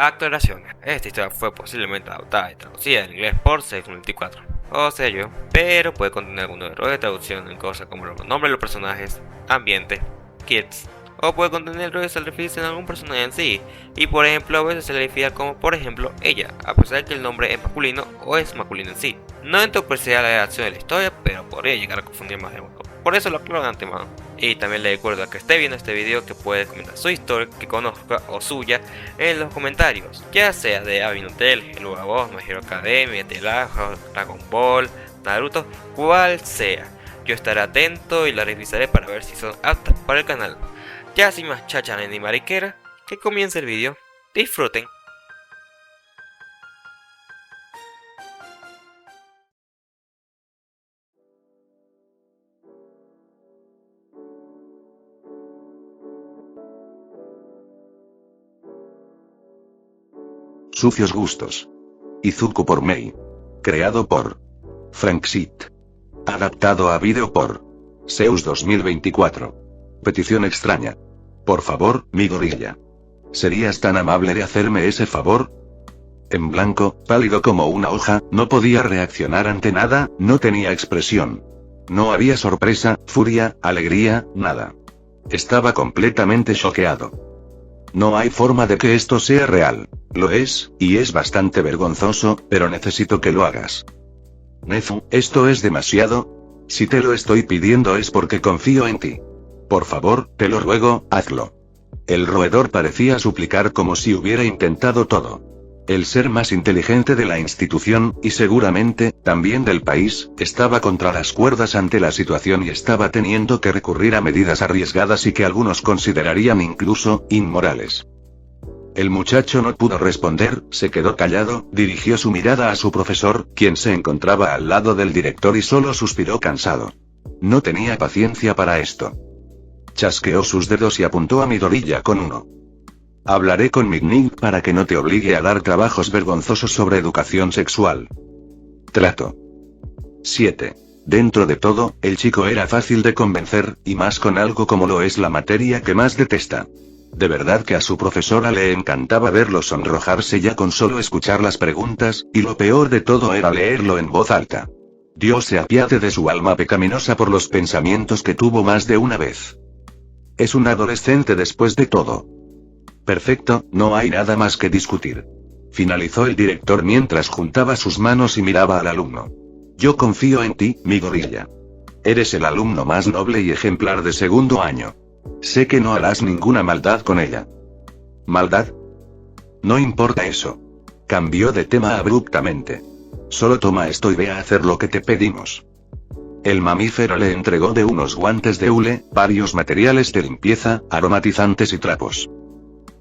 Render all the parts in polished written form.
Aclaraciones. Esta historia fue posiblemente adaptada y traducida en inglés por Sage24, o sea yo, pero puede contener algunos errores de traducción en cosas como los nombres de los personajes, ambiente, kids, o puede contener errores al referirse a algún personaje en sí, y por ejemplo a veces se le define como por ejemplo ella, a pesar de que el nombre es masculino o es masculino en sí. No entorpecería la redacción de la historia, pero podría llegar a confundir más de uno. Por eso lo aclaro de antemano. Y también le recuerdo a que esté viendo este video que puede comentar su historia que conozca o suya en los comentarios, ya sea de Abinotel, Hello Voz, My Hero Academia, Telaja, Dragon Ball, Naruto, cual sea. Yo estaré atento y la revisaré para ver si son aptas para el canal. Ya sin más cháchara ni mariquera, que comience el video. Disfruten. Sucios gustos. Izuku por Mei. Creado por Franksit. Adaptado a vídeo por Zeus 2024. Petición extraña. Por favor, mi gorilla. ¿Serías tan amable de hacerme ese favor? En blanco, pálido como una hoja, no podía reaccionar ante nada, no tenía expresión. No había sorpresa, furia, alegría, nada. Estaba completamente choqueado. No hay forma de que esto sea real. Lo es, y es bastante vergonzoso, pero necesito que lo hagas. Nezu, esto es demasiado. Si te lo estoy pidiendo es porque confío en ti. Por favor, te lo ruego, hazlo. El roedor parecía suplicar como si hubiera intentado todo. El ser más inteligente de la institución, y seguramente, también del país, estaba contra las cuerdas ante la situación y estaba teniendo que recurrir a medidas arriesgadas y que algunos considerarían incluso, inmorales. El muchacho no pudo responder, se quedó callado, dirigió su mirada a su profesor, quien se encontraba al lado del director y solo suspiró cansado. No tenía paciencia para esto. Chasqueó sus dedos y apuntó a Midoriya con uno. Hablaré con Midnight para que no te obligue a dar trabajos vergonzosos sobre educación sexual. Trato. 7. Dentro de todo, el chico era fácil de convencer, y más con algo como lo es la materia que más detesta. De verdad que a su profesora le encantaba verlo sonrojarse ya con solo escuchar las preguntas, y lo peor de todo era leerlo en voz alta. Dios se apiade de su alma pecaminosa por los pensamientos que tuvo más de una vez. Es un adolescente después de todo. Perfecto, no hay nada más que discutir. Finalizó el director mientras juntaba sus manos y miraba al alumno. Yo confío en ti, mi gorilla. Eres el alumno más noble y ejemplar de segundo año. Sé que no harás ninguna maldad con ella. ¿Maldad? No importa eso. Cambió de tema abruptamente. Solo toma esto y ve a hacer lo que te pedimos. El mamífero le entregó de unos guantes de hule, varios materiales de limpieza, aromatizantes y trapos.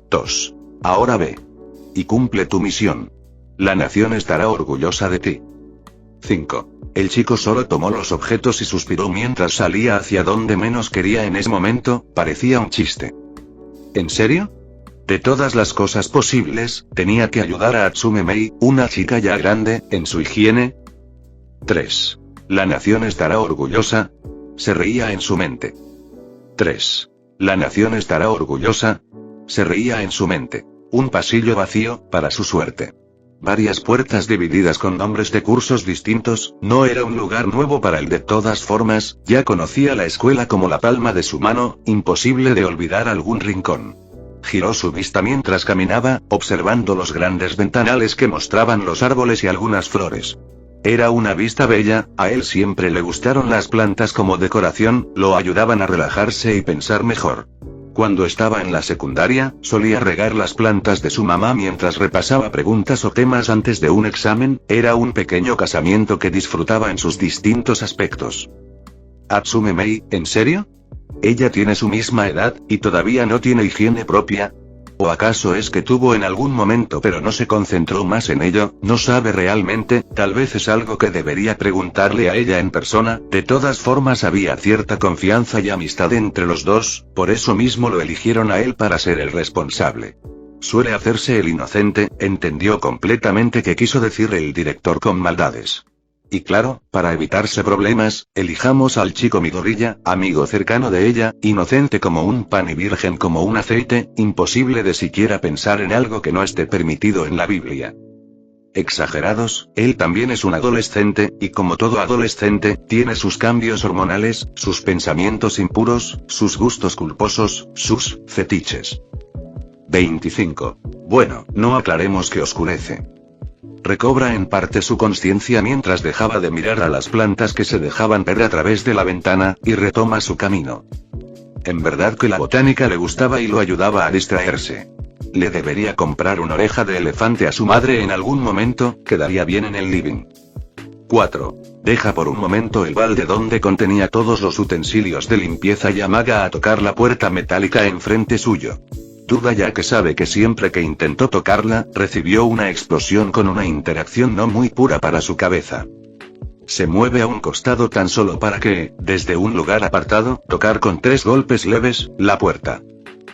2. Ahora ve. Y cumple tu misión. La nación estará orgullosa de ti. 5. El chico solo tomó los objetos y suspiró mientras salía hacia donde menos quería en ese momento, parecía un chiste. ¿En serio? De todas las cosas posibles, tenía que ayudar a Atsume Mei, una chica ya grande, en su higiene. 3. La nación estará orgullosa. Se reía en su mente. 3. La nación estará orgullosa. Se reía en su mente. Un pasillo vacío, para su suerte. Varias puertas divididas con nombres de cursos distintos, no era un lugar nuevo para él de todas formas, ya conocía la escuela como la palma de su mano, imposible de olvidar algún rincón. Giró su vista mientras caminaba, observando los grandes ventanales que mostraban los árboles y algunas flores. Era una vista bella, a él siempre le gustaron las plantas como decoración, lo ayudaban a relajarse y pensar mejor. Cuando estaba en la secundaria, solía regar las plantas de su mamá mientras repasaba preguntas o temas antes de un examen, era un pequeño casamiento que disfrutaba en sus distintos aspectos. Atsume Mei, ¿en serio? ¿Ella tiene su misma edad, y todavía no tiene higiene propia? ¿O acaso es que tuvo en algún momento pero no se concentró más en ello? No sabe realmente, tal vez es algo que debería preguntarle a ella en persona, de todas formas había cierta confianza y amistad entre los dos, por eso mismo lo eligieron a él para ser el responsable. Suele hacerse el inocente, entendió completamente qué quiso decir el director con maldades. Y claro, para evitarse problemas, elijamos al chico Midorilla, amigo cercano de ella, inocente como un pan y virgen como un aceite, imposible de siquiera pensar en algo que no esté permitido en la Biblia. Exagerados, él también es un adolescente, y como todo adolescente, tiene sus cambios hormonales, sus pensamientos impuros, sus gustos culposos, sus fetiches. 25. Bueno, no aclaremos que oscurece. Recobra en parte su conciencia mientras dejaba de mirar a las plantas que se dejaban ver a través de la ventana, y retoma su camino. En verdad que la botánica le gustaba y lo ayudaba a distraerse. Le debería comprar una oreja de elefante a su madre en algún momento, quedaría bien en el living. 4. Deja por un momento el balde donde contenía todos los utensilios de limpieza y amaga a tocar la puerta metálica enfrente suyo. Duda ya que sabe que siempre que intentó tocarla, recibió una explosión con una interacción no muy pura para su cabeza. Se mueve a un costado tan solo para que, desde un lugar apartado, tocar con 3 golpes leves, la puerta.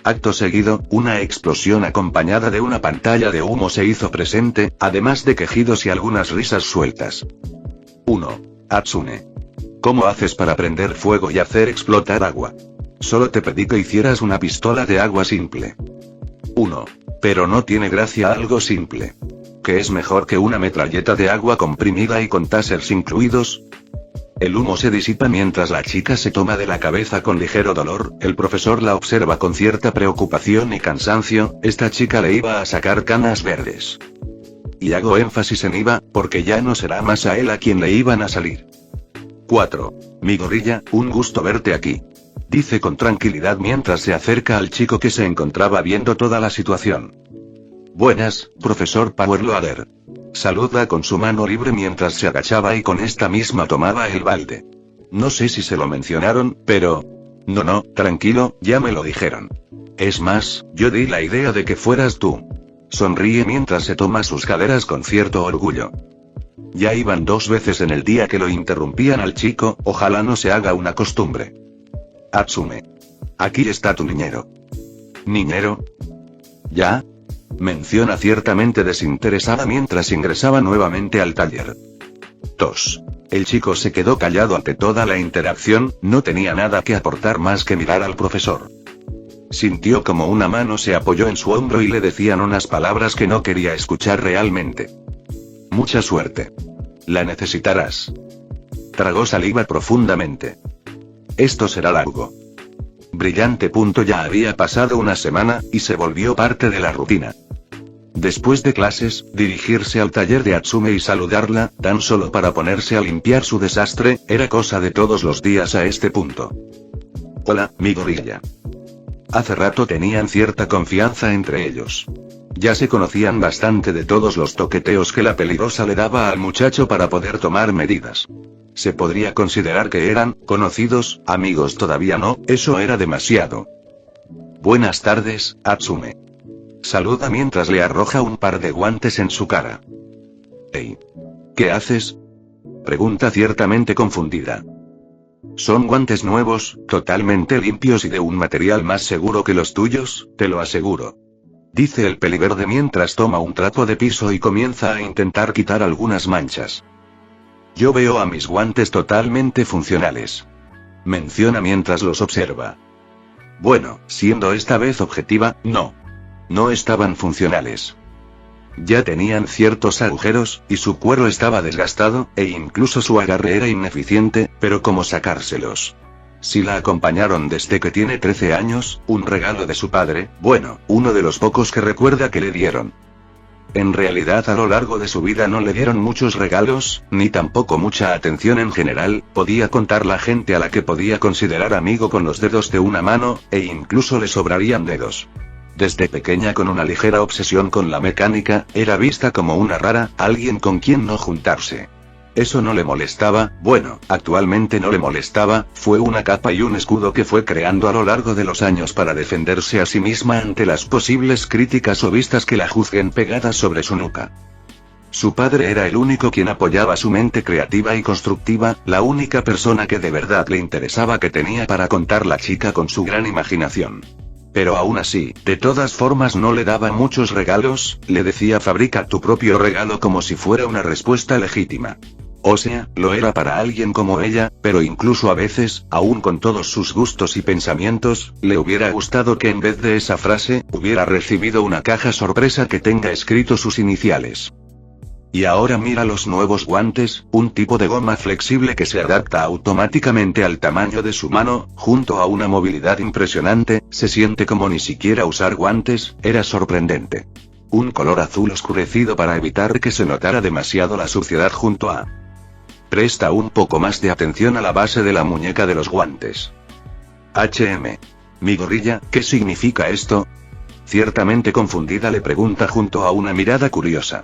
Acto seguido, una explosión acompañada de una pantalla de humo se hizo presente, además de quejidos y algunas risas sueltas. 1. Hatsune. ¿Cómo haces para prender fuego y hacer explotar agua? Solo te pedí que hicieras una pistola de agua simple. 1. Pero no tiene gracia algo simple. ¿Qué es mejor que una metralleta de agua comprimida y con tasers incluidos? El humo se disipa mientras la chica se toma de la cabeza con ligero dolor, el profesor la observa con cierta preocupación y cansancio, esta chica le iba a sacar canas verdes. Y hago énfasis en iba, porque ya no será más a él a quien le iban a salir. 4. Midorilla, un gusto verte aquí. Dice con tranquilidad mientras se acerca al chico que se encontraba viendo toda la situación. Buenas, profesor Powerloader. Saluda con su mano libre mientras se agachaba y con esta misma tomaba el balde. No sé si se lo mencionaron, pero... No, tranquilo, ya me lo dijeron. Es más, yo di la idea de que fueras tú. Sonríe mientras se toma sus caderas con cierto orgullo. Ya iban 2 veces en el día que lo interrumpían al chico, ojalá no se haga una costumbre. Hatsune. Aquí está tu niñero. ¿Niñero? ¿Ya? Menciona ciertamente desinteresada mientras ingresaba nuevamente al taller. 2. El chico se quedó callado ante toda la interacción, no tenía nada que aportar más que mirar al profesor. Sintió como una mano se apoyó en su hombro y le decían unas palabras que no quería escuchar realmente. Mucha suerte. La necesitarás. Tragó saliva profundamente. Esto será largo. Brillante. Ya había pasado una semana, y se volvió parte de la rutina. Después de clases, dirigirse al taller de Atsume y saludarla, tan solo para ponerse a limpiar su desastre, era cosa de todos los días a este punto. Hola, Midorilla. Hace rato tenían cierta confianza entre ellos. Ya se conocían bastante de todos los toqueteos que la peligrosa le daba al muchacho para poder tomar medidas. Se podría considerar que eran conocidos, amigos todavía no, eso era demasiado. Buenas tardes, Atsume. Saluda mientras le arroja un par de guantes en su cara. Hey. ¿Qué haces? Pregunta ciertamente confundida. Son guantes nuevos, totalmente limpios y de un material más seguro que los tuyos, te lo aseguro. Dice el peliverde mientras toma un trapo de piso y comienza a intentar quitar algunas manchas. Yo veo a mis guantes totalmente funcionales. Menciona mientras los observa. Bueno, siendo esta vez objetiva, no. No estaban funcionales. Ya tenían ciertos agujeros, y su cuero estaba desgastado, e incluso su agarre era ineficiente, pero ¿cómo sacárselos? Si la acompañaron desde que tiene 13 años, un regalo de su padre, bueno, uno de los pocos que recuerda que le dieron. En realidad a lo largo de su vida no le dieron muchos regalos, ni tampoco mucha atención en general, podía contar la gente a la que podía considerar amigo con los dedos de una mano, e incluso le sobrarían dedos. Desde pequeña con una ligera obsesión con la mecánica, era vista como una rara, alguien con quien no juntarse. Eso no le molestaba, bueno, actualmente no le molestaba, fue una capa y un escudo que fue creando a lo largo de los años para defenderse a sí misma ante las posibles críticas o vistas que la juzguen pegadas sobre su nuca. Su padre era el único quien apoyaba su mente creativa y constructiva, la única persona que de verdad le interesaba que tenía para contar la chica con su gran imaginación. Pero aún así, de todas formas no le daba muchos regalos, le decía fabrica tu propio regalo como si fuera una respuesta legítima. O sea, lo era para alguien como ella, pero incluso a veces, aún con todos sus gustos y pensamientos, le hubiera gustado que en vez de esa frase, hubiera recibido una caja sorpresa que tenga escrito sus iniciales. Y ahora mira los nuevos guantes, un tipo de goma flexible que se adapta automáticamente al tamaño de su mano, junto a una movilidad impresionante, se siente como ni siquiera usar guantes, era sorprendente. Un color azul oscurecido para evitar que se notara demasiado la suciedad junto a... Presta un poco más de atención a la base de la muñeca de los guantes. Mi gorrilla, ¿qué significa esto? Ciertamente confundida le pregunta junto a una mirada curiosa.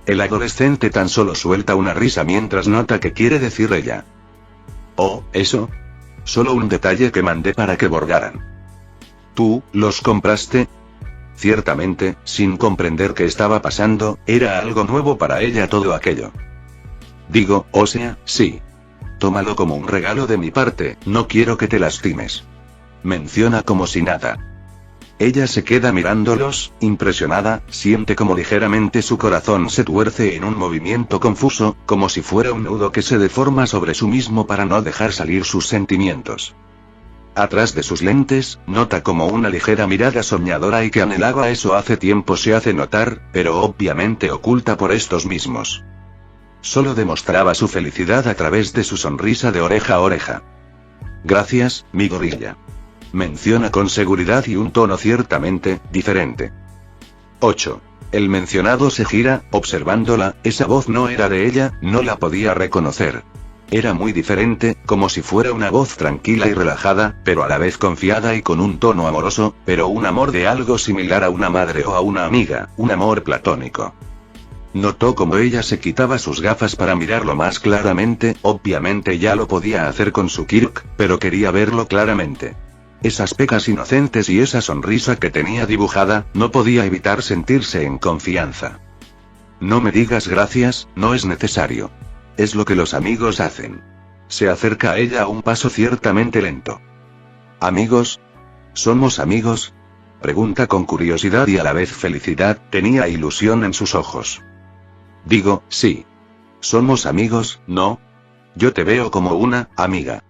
El adolescente tan solo suelta una risa mientras nota que quiere decir ella. Oh, ¿eso? Solo un detalle que mandé para que bordaran. ¿Tú, los compraste? Ciertamente, sin comprender qué estaba pasando, era algo nuevo para ella todo aquello. Digo, o sea, sí. Tómalo como un regalo de mi parte, no quiero que te lastimes. Menciona como si nada. Ella se queda mirándolos, impresionada, siente como ligeramente su corazón se tuerce en un movimiento confuso, como si fuera un nudo que se deforma sobre sí mismo para no dejar salir sus sentimientos. Atrás de sus lentes, nota como una ligera mirada soñadora y que anhelaba eso hace tiempo se hace notar, pero obviamente oculta por estos mismos. Solo demostraba su felicidad a través de su sonrisa de oreja a oreja. Gracias, mi gorrilla. Menciona con seguridad y un tono ciertamente diferente. 8. El mencionado se gira, observándola, esa voz no era de ella, no la podía reconocer. Era muy diferente, como si fuera una voz tranquila y relajada, pero a la vez confiada y con un tono amoroso, pero un amor de algo similar a una madre o a una amiga, un amor platónico. Notó como ella se quitaba sus gafas para mirarlo más claramente, obviamente ya lo podía hacer con su Kirk, pero quería verlo claramente. Esas pecas inocentes y esa sonrisa que tenía dibujada, no podía evitar sentirse en confianza. No me digas gracias, no es necesario. Es lo que los amigos hacen. Se acerca a ella a un paso ciertamente lento. ¿Amigos? ¿Somos amigos? Pregunta con curiosidad y a la vez felicidad, tenía ilusión en sus ojos. Digo, sí. ¿Somos amigos, no? Yo te veo como una amiga.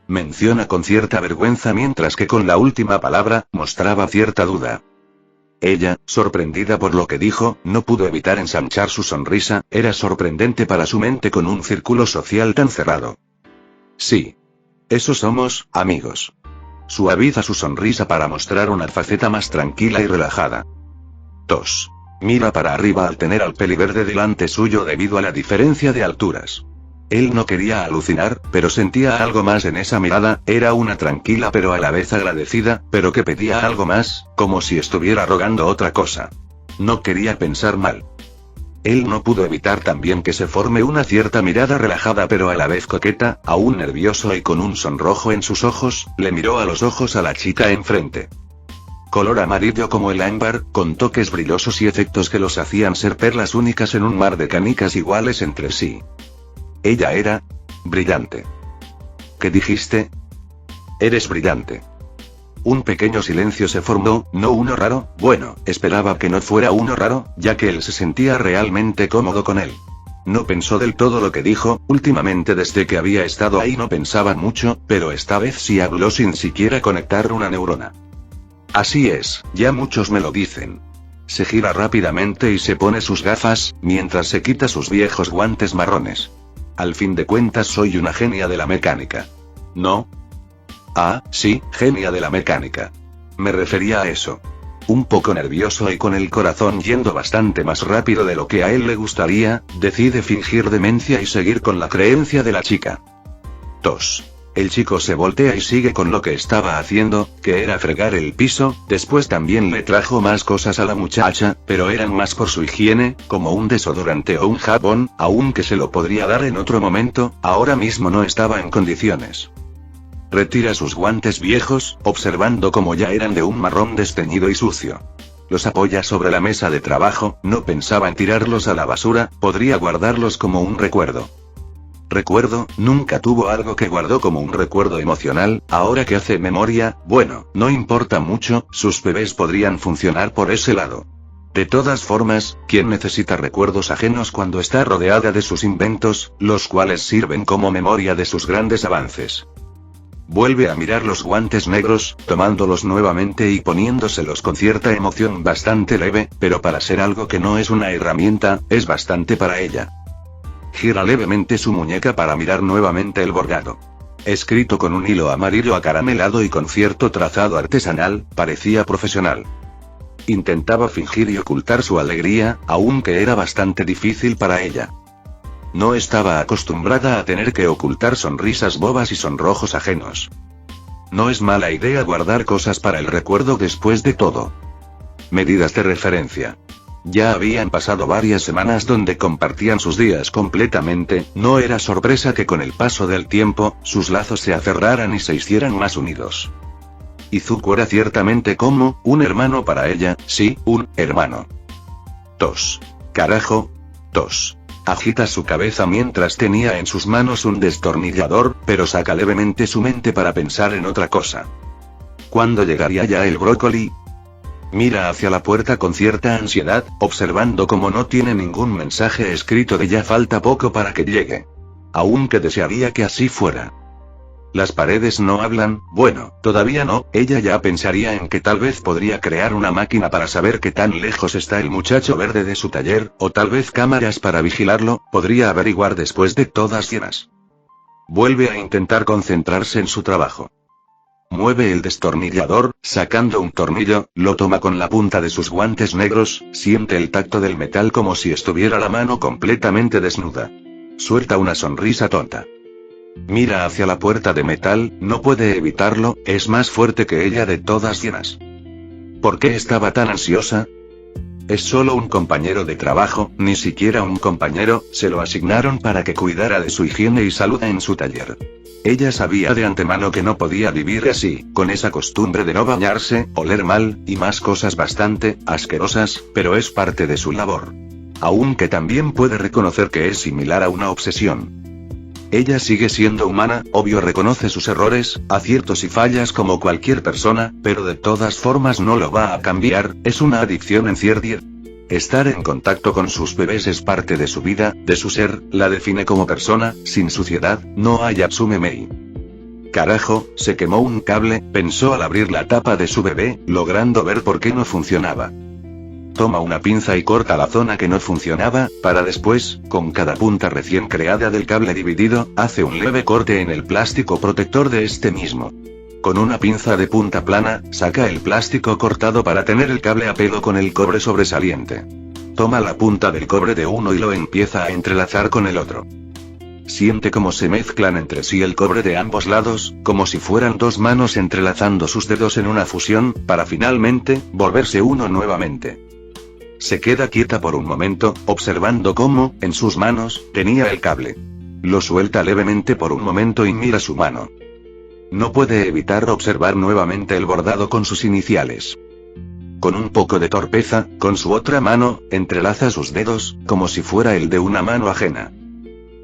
Menciona con cierta vergüenza mientras que con la última palabra, mostraba cierta duda. Ella, sorprendida por lo que dijo, no pudo evitar ensanchar su sonrisa, era sorprendente para su mente con un círculo social tan cerrado. Sí. Eso somos, amigos. Suaviza su sonrisa para mostrar una faceta más tranquila y relajada. Tos. Mira para arriba al tener al peliverde delante suyo debido a la diferencia de alturas. Él no quería alucinar, pero sentía algo más en esa mirada, era una tranquila pero a la vez agradecida, pero que pedía algo más, como si estuviera rogando otra cosa. No quería pensar mal. Él no pudo evitar también que se forme una cierta mirada relajada pero a la vez coqueta, aún nervioso y con un sonrojo en sus ojos, le miró a los ojos a la chica enfrente. Color amarillo como el ámbar, con toques brillosos y efectos que los hacían ser perlas únicas en un mar de canicas iguales entre sí. Ella era... brillante. ¿Qué dijiste? Eres brillante. Un pequeño silencio se formó, no uno raro, bueno, esperaba que no fuera uno raro, ya que él se sentía realmente cómodo con él. No pensó del todo lo que dijo, últimamente desde que había estado ahí no pensaba mucho, pero esta vez sí habló sin siquiera conectar una neurona. Así es, ya muchos me lo dicen. Se gira rápidamente y se pone sus gafas, mientras se quita sus viejos guantes marrones. Al fin de cuentas soy una genia de la mecánica. ¿No? Ah, sí, genia de la mecánica. Me refería a eso. Un poco nervioso y con el corazón yendo bastante más rápido de lo que a él le gustaría, decide fingir demencia y seguir con la creencia de la chica. Tos. El chico se voltea y sigue con lo que estaba haciendo, que era fregar el piso, después también le trajo más cosas a la muchacha, pero eran más por su higiene, como un desodorante o un jabón, aunque se lo podría dar en otro momento, ahora mismo no estaba en condiciones. Retira sus guantes viejos, observando cómo ya eran de un marrón desteñido y sucio. Los apoya sobre la mesa de trabajo, no pensaba en tirarlos a la basura, podría guardarlos como un recuerdo. Recuerdo, nunca tuvo algo que guardó como un recuerdo emocional, ahora que hace memoria, bueno, no importa mucho, sus bebés podrían funcionar por ese lado. De todas formas, ¿quién necesita recuerdos ajenos cuando está rodeada de sus inventos, los cuales sirven como memoria de sus grandes avances? Vuelve a mirar los guantes negros, tomándolos nuevamente y poniéndoselos con cierta emoción bastante leve, pero para ser algo que no es una herramienta, es bastante para ella. Gira levemente su muñeca para mirar nuevamente el bordado. Escrito con un hilo amarillo acaramelado y con cierto trazado artesanal, parecía profesional. Intentaba fingir y ocultar su alegría, aunque era bastante difícil para ella. No estaba acostumbrada a tener que ocultar sonrisas bobas y sonrojos ajenos. No es mala idea guardar cosas para el recuerdo después de todo. Medidas de referencia. Ya habían pasado varias semanas donde compartían sus días completamente, no era sorpresa que con el paso del tiempo, sus lazos se aferraran y se hicieran más unidos. Izuku era ciertamente como un hermano para ella, sí, un hermano. Tos. Carajo. Tos. Agita su cabeza mientras tenía en sus manos un destornillador, pero saca levemente su mente para pensar en otra cosa. ¿Cuándo llegaría ya el brócoli? Mira hacia la puerta con cierta ansiedad, observando cómo no tiene ningún mensaje escrito de ya falta poco para que llegue. Aunque desearía que así fuera. Las paredes no hablan, bueno, todavía no, ella ya pensaría en que tal vez podría crear una máquina para saber qué tan lejos está el muchacho verde de su taller, o tal vez cámaras para vigilarlo, podría averiguar después de todas llenas. Vuelve a intentar concentrarse en su trabajo. Mueve el destornillador, sacando un tornillo, lo toma con la punta de sus guantes negros, siente el tacto del metal como si estuviera la mano completamente desnuda. Suelta una sonrisa tonta. Mira hacia la puerta de metal, no puede evitarlo, es más fuerte que ella de todas llenas. ¿Por qué estaba tan ansiosa? Es solo un compañero de trabajo, ni siquiera un compañero, se lo asignaron para que cuidara de su higiene y salud en su taller. Ella sabía de antemano que no podía vivir así, con esa costumbre de no bañarse, oler mal, y más cosas bastante asquerosas, pero es parte de su labor. Aunque también puede reconocer que es similar a una obsesión. Ella sigue siendo humana, obvio reconoce sus errores, aciertos y fallas como cualquier persona, pero de todas formas no lo va a cambiar, es una adicción en cierto. Estar en contacto con sus bebés es parte de su vida, de su ser, la define como persona, sin suciedad, no hay Atsume Mei. Carajo, se quemó un cable, pensó al abrir la tapa de su bebé, logrando ver por qué no funcionaba. Toma una pinza y corta la zona que no funcionaba, para después, con cada punta recién creada del cable dividido, hace un leve corte en el plástico protector de este mismo. Con una pinza de punta plana, saca el plástico cortado para tener el cable a pelo con el cobre sobresaliente. Toma la punta del cobre de uno y lo empieza a entrelazar con el otro. Siente cómo se mezclan entre sí el cobre de ambos lados, como si fueran dos manos entrelazando sus dedos en una fusión, para finalmente, volverse uno nuevamente. Se queda quieta por un momento, observando cómo, en sus manos, tenía el cable. Lo suelta levemente por un momento y mira su mano. No puede evitar observar nuevamente el bordado con sus iniciales. Con un poco de torpeza, con su otra mano, entrelaza sus dedos, como si fuera el de una mano ajena.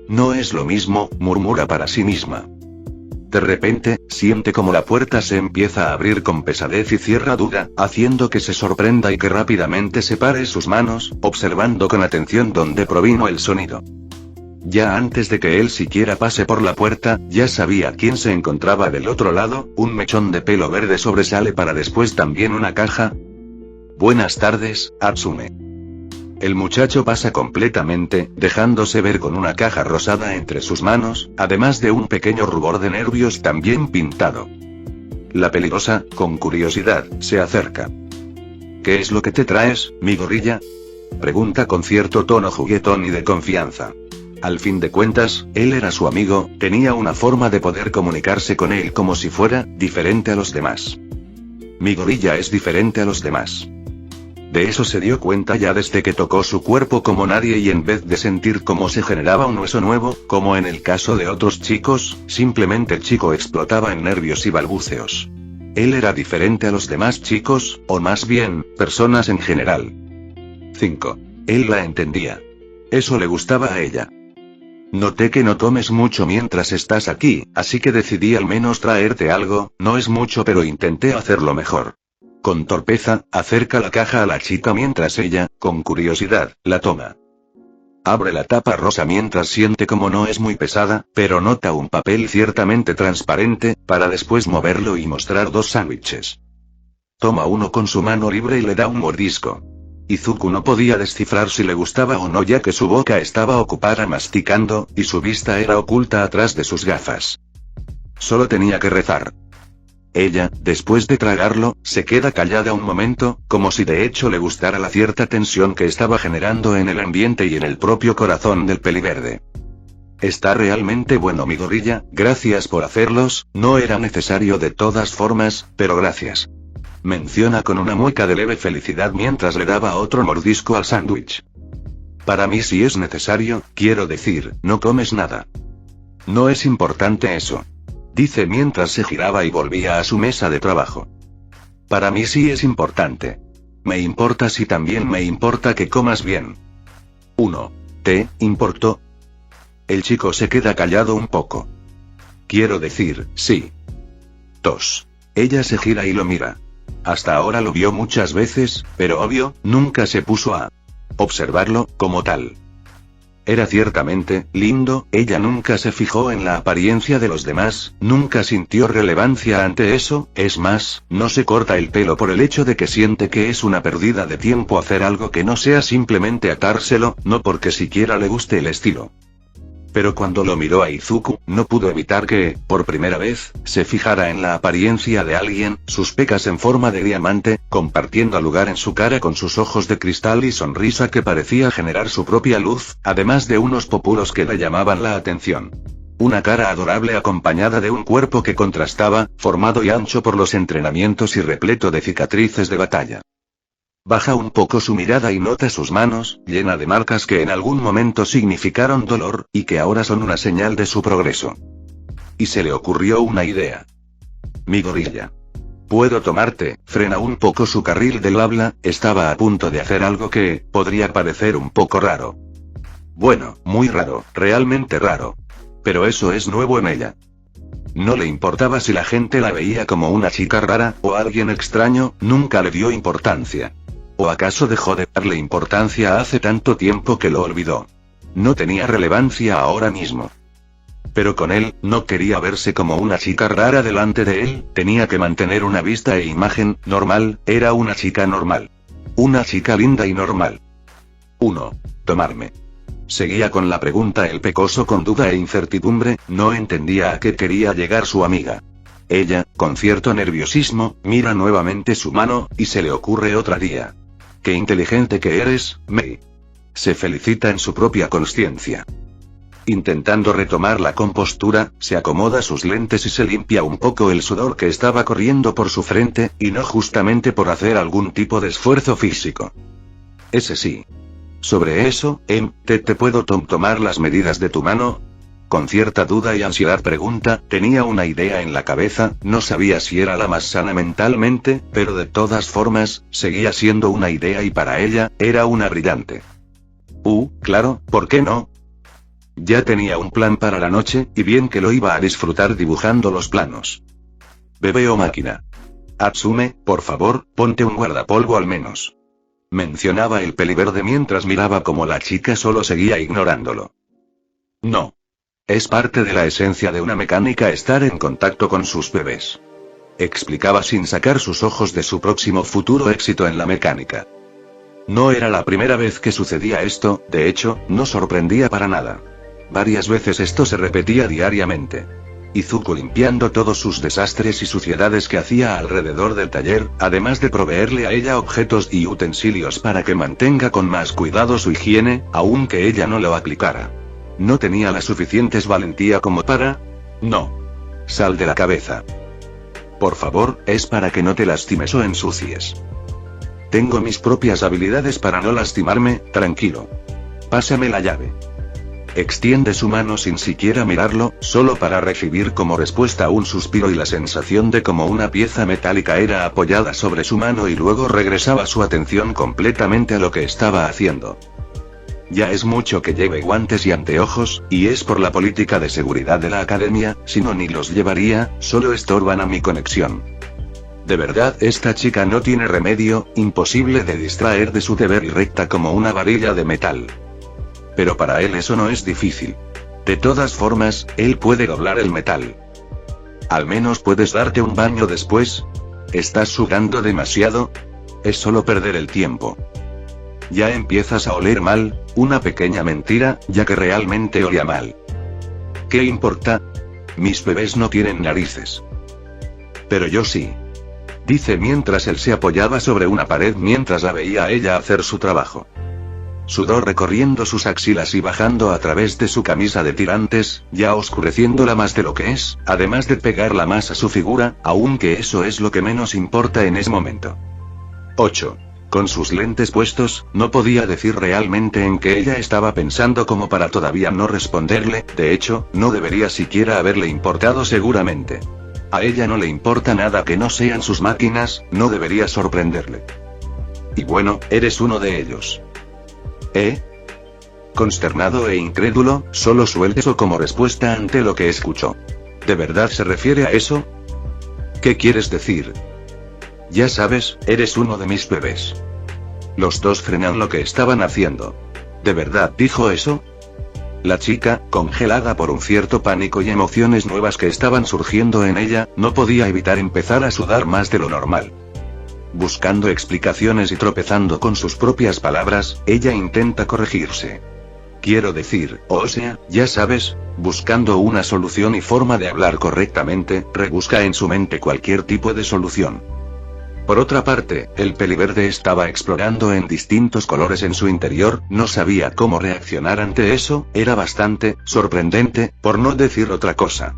No es lo mismo, murmura para sí misma. De repente, siente como la puerta se empieza a abrir con pesadez y cierra dura, haciendo que se sorprenda y que rápidamente separe sus manos, observando con atención dónde provino el sonido. Ya antes de que él siquiera pase por la puerta, ya sabía quién se encontraba del otro lado, un mechón de pelo verde sobresale para después también una caja. Buenas tardes, Atsume. El muchacho pasa completamente, dejándose ver con una caja rosada entre sus manos, además de un pequeño rubor de nervios también pintado. La peligrosa, con curiosidad, se acerca. ¿Qué es lo que te traes, mi gorilla? Pregunta con cierto tono juguetón y de confianza. Al fin de cuentas, él era su amigo, tenía una forma de poder comunicarse con él como si fuera diferente a los demás. Mi gorilla es diferente a los demás. De eso se dio cuenta ya desde que tocó su cuerpo como nadie y en vez de sentir cómo se generaba un hueso nuevo, como en el caso de otros chicos, simplemente el chico explotaba en nervios y balbuceos. Él era diferente a los demás chicos, o más bien, personas en general. 5. Él la entendía. Eso le gustaba a ella. Noté que no tomes mucho mientras estás aquí, así que decidí al menos traerte algo, no es mucho pero intenté hacerlo mejor. Con torpeza, acerca la caja a la chica mientras ella, con curiosidad, la toma. Abre la tapa rosa mientras siente como no es muy pesada, pero nota un papel ciertamente transparente, para después moverlo y mostrar 2 sándwiches. Toma uno con su mano libre y le da un mordisco. Izuku no podía descifrar si le gustaba o no ya que su boca estaba ocupada masticando, y su vista era oculta atrás de sus gafas. Solo tenía que rezar. Ella, después de tragarlo, se queda callada un momento, como si de hecho le gustara la cierta tensión que estaba generando en el ambiente y en el propio corazón del peliverde. Está realmente bueno mi gorilla, gracias por hacerlos, no era necesario de todas formas, pero gracias. Menciona con una mueca de leve felicidad mientras le daba otro mordisco al sándwich. Para mí si es necesario, quiero decir, no comes nada. No es importante eso. Dice mientras se giraba y volvía a su mesa de trabajo. Para mí sí es importante. Me importa si también me importa que comas bien. 1. ¿Te importó? El chico se queda callado un poco. Quiero decir, sí. 2. Ella se gira y lo mira. Hasta ahora lo vio muchas veces, pero obvio, nunca se puso a observarlo, como tal. Era ciertamente lindo, ella nunca se fijó en la apariencia de los demás, nunca sintió relevancia ante eso, es más, no se corta el pelo por el hecho de que siente que es una pérdida de tiempo hacer algo que no sea simplemente atárselo, no porque siquiera le guste el estilo. Pero cuando lo miró a Izuku, no pudo evitar que, por primera vez, se fijara en la apariencia de alguien, sus pecas en forma de diamante, compartiendo lugar en su cara con sus ojos de cristal y sonrisa que parecía generar su propia luz, además de unos pómulos que le llamaban la atención. Una cara adorable acompañada de un cuerpo que contrastaba, formado y ancho por los entrenamientos y repleto de cicatrices de batalla. Baja un poco su mirada y nota sus manos, llena de marcas que en algún momento significaron dolor, y que ahora son una señal de su progreso. Y se le ocurrió una idea. Mi gorilla. ¿Puedo tomarte? Frena un poco su carril del habla, estaba a punto de hacer algo que, podría parecer un poco raro. Bueno, muy raro, realmente raro. Pero eso es nuevo en ella. No le importaba si la gente la veía como una chica rara, o alguien extraño, nunca le dio importancia. ¿O acaso dejó de darle importancia hace tanto tiempo que lo olvidó? No tenía relevancia ahora mismo. Pero con él, no quería verse como una chica rara delante de él, tenía que mantener una vista e imagen normal, era una chica normal. Una chica linda y normal. 1. Tomarme. Seguía con la pregunta el pecoso con duda e incertidumbre, no entendía a qué quería llegar su amiga. Ella, con cierto nerviosismo, mira nuevamente su mano, y se le ocurre otra día. Qué inteligente que eres, Mei. Se felicita en su propia consciencia. Intentando retomar la compostura, se acomoda sus lentes y se limpia un poco el sudor que estaba corriendo por su frente, y no justamente por hacer algún tipo de esfuerzo físico. Ese sí. Sobre eso, ¿te puedo tomar las medidas de tu mano? Con cierta duda y ansiedad pregunta, tenía una idea en la cabeza, no sabía si era la más sana mentalmente, pero de todas formas, seguía siendo una idea y para ella, era una brillante. Claro, ¿por qué no? Ya tenía un plan para la noche, y bien que lo iba a disfrutar dibujando los planos. Bebé o máquina. Atsume, por favor, ponte un guardapolvo al menos. Mencionaba el peliverde mientras miraba como la chica solo seguía ignorándolo. No. Es parte de la esencia de una mecánica estar en contacto con sus bebés. Explicaba sin sacar sus ojos de su próximo futuro éxito en la mecánica. No era la primera vez que sucedía esto, de hecho, no sorprendía para nada. Varias veces esto se repetía diariamente. Izuku limpiando todos sus desastres y suciedades que hacía alrededor del taller, además de proveerle a ella objetos y utensilios para que mantenga con más cuidado su higiene, aunque ella no lo aplicara. No tenía la suficientes valentía como para... No. Sal de la cabeza. Por favor, es para que no te lastimes o ensucies. Tengo mis propias habilidades para no lastimarme, tranquilo. Pásame la llave. Extiende su mano sin siquiera mirarlo, solo para recibir como respuesta un suspiro y la sensación de como una pieza metálica era apoyada sobre su mano y luego regresaba su atención completamente a lo que estaba haciendo. Ya es mucho que lleve guantes y anteojos, y es por la política de seguridad de la academia, si no ni los llevaría, solo estorban a mi conexión. De verdad, esta chica no tiene remedio, imposible de distraer de su deber y recta como una varilla de metal. Pero para él eso no es difícil. De todas formas, él puede doblar el metal. Al menos puedes darte un baño después. ¿Estás sudando demasiado? Es solo perder el tiempo. Ya empiezas a oler mal, una pequeña mentira, ya que realmente olía mal. ¿Qué importa? Mis bebés no tienen narices. Pero yo sí. Dice mientras él se apoyaba sobre una pared mientras la veía a ella hacer su trabajo. Sudor recorriendo sus axilas y bajando a través de su camisa de tirantes, ya oscureciéndola más de lo que es, además de pegarla más a su figura, aunque eso es lo que menos importa en ese momento. 8. Con sus lentes puestos, no podía decir realmente en qué ella estaba pensando como para todavía no responderle, de hecho, no debería siquiera haberle importado seguramente. A ella no le importa nada que no sean sus máquinas, no debería sorprenderle. Y bueno, eres uno de ellos. ¿Eh? Consternado e incrédulo, solo suelta eso como respuesta ante lo que escuchó. ¿De verdad se refiere a eso? ¿Qué quieres decir? Ya sabes, eres uno de mis bebés. Los dos frenan lo que estaban haciendo. ¿De verdad dijo eso? La chica, congelada por un cierto pánico y emociones nuevas que estaban surgiendo en ella, no podía evitar empezar a sudar más de lo normal. Buscando explicaciones y tropezando con sus propias palabras, ella intenta corregirse. Quiero decir, o sea, ya sabes, buscando una solución y forma de hablar correctamente, rebusca en su mente cualquier tipo de solución. Por otra parte, el peliverde estaba explorando en distintos colores en su interior, no sabía cómo reaccionar ante eso, era bastante sorprendente, por no decir otra cosa.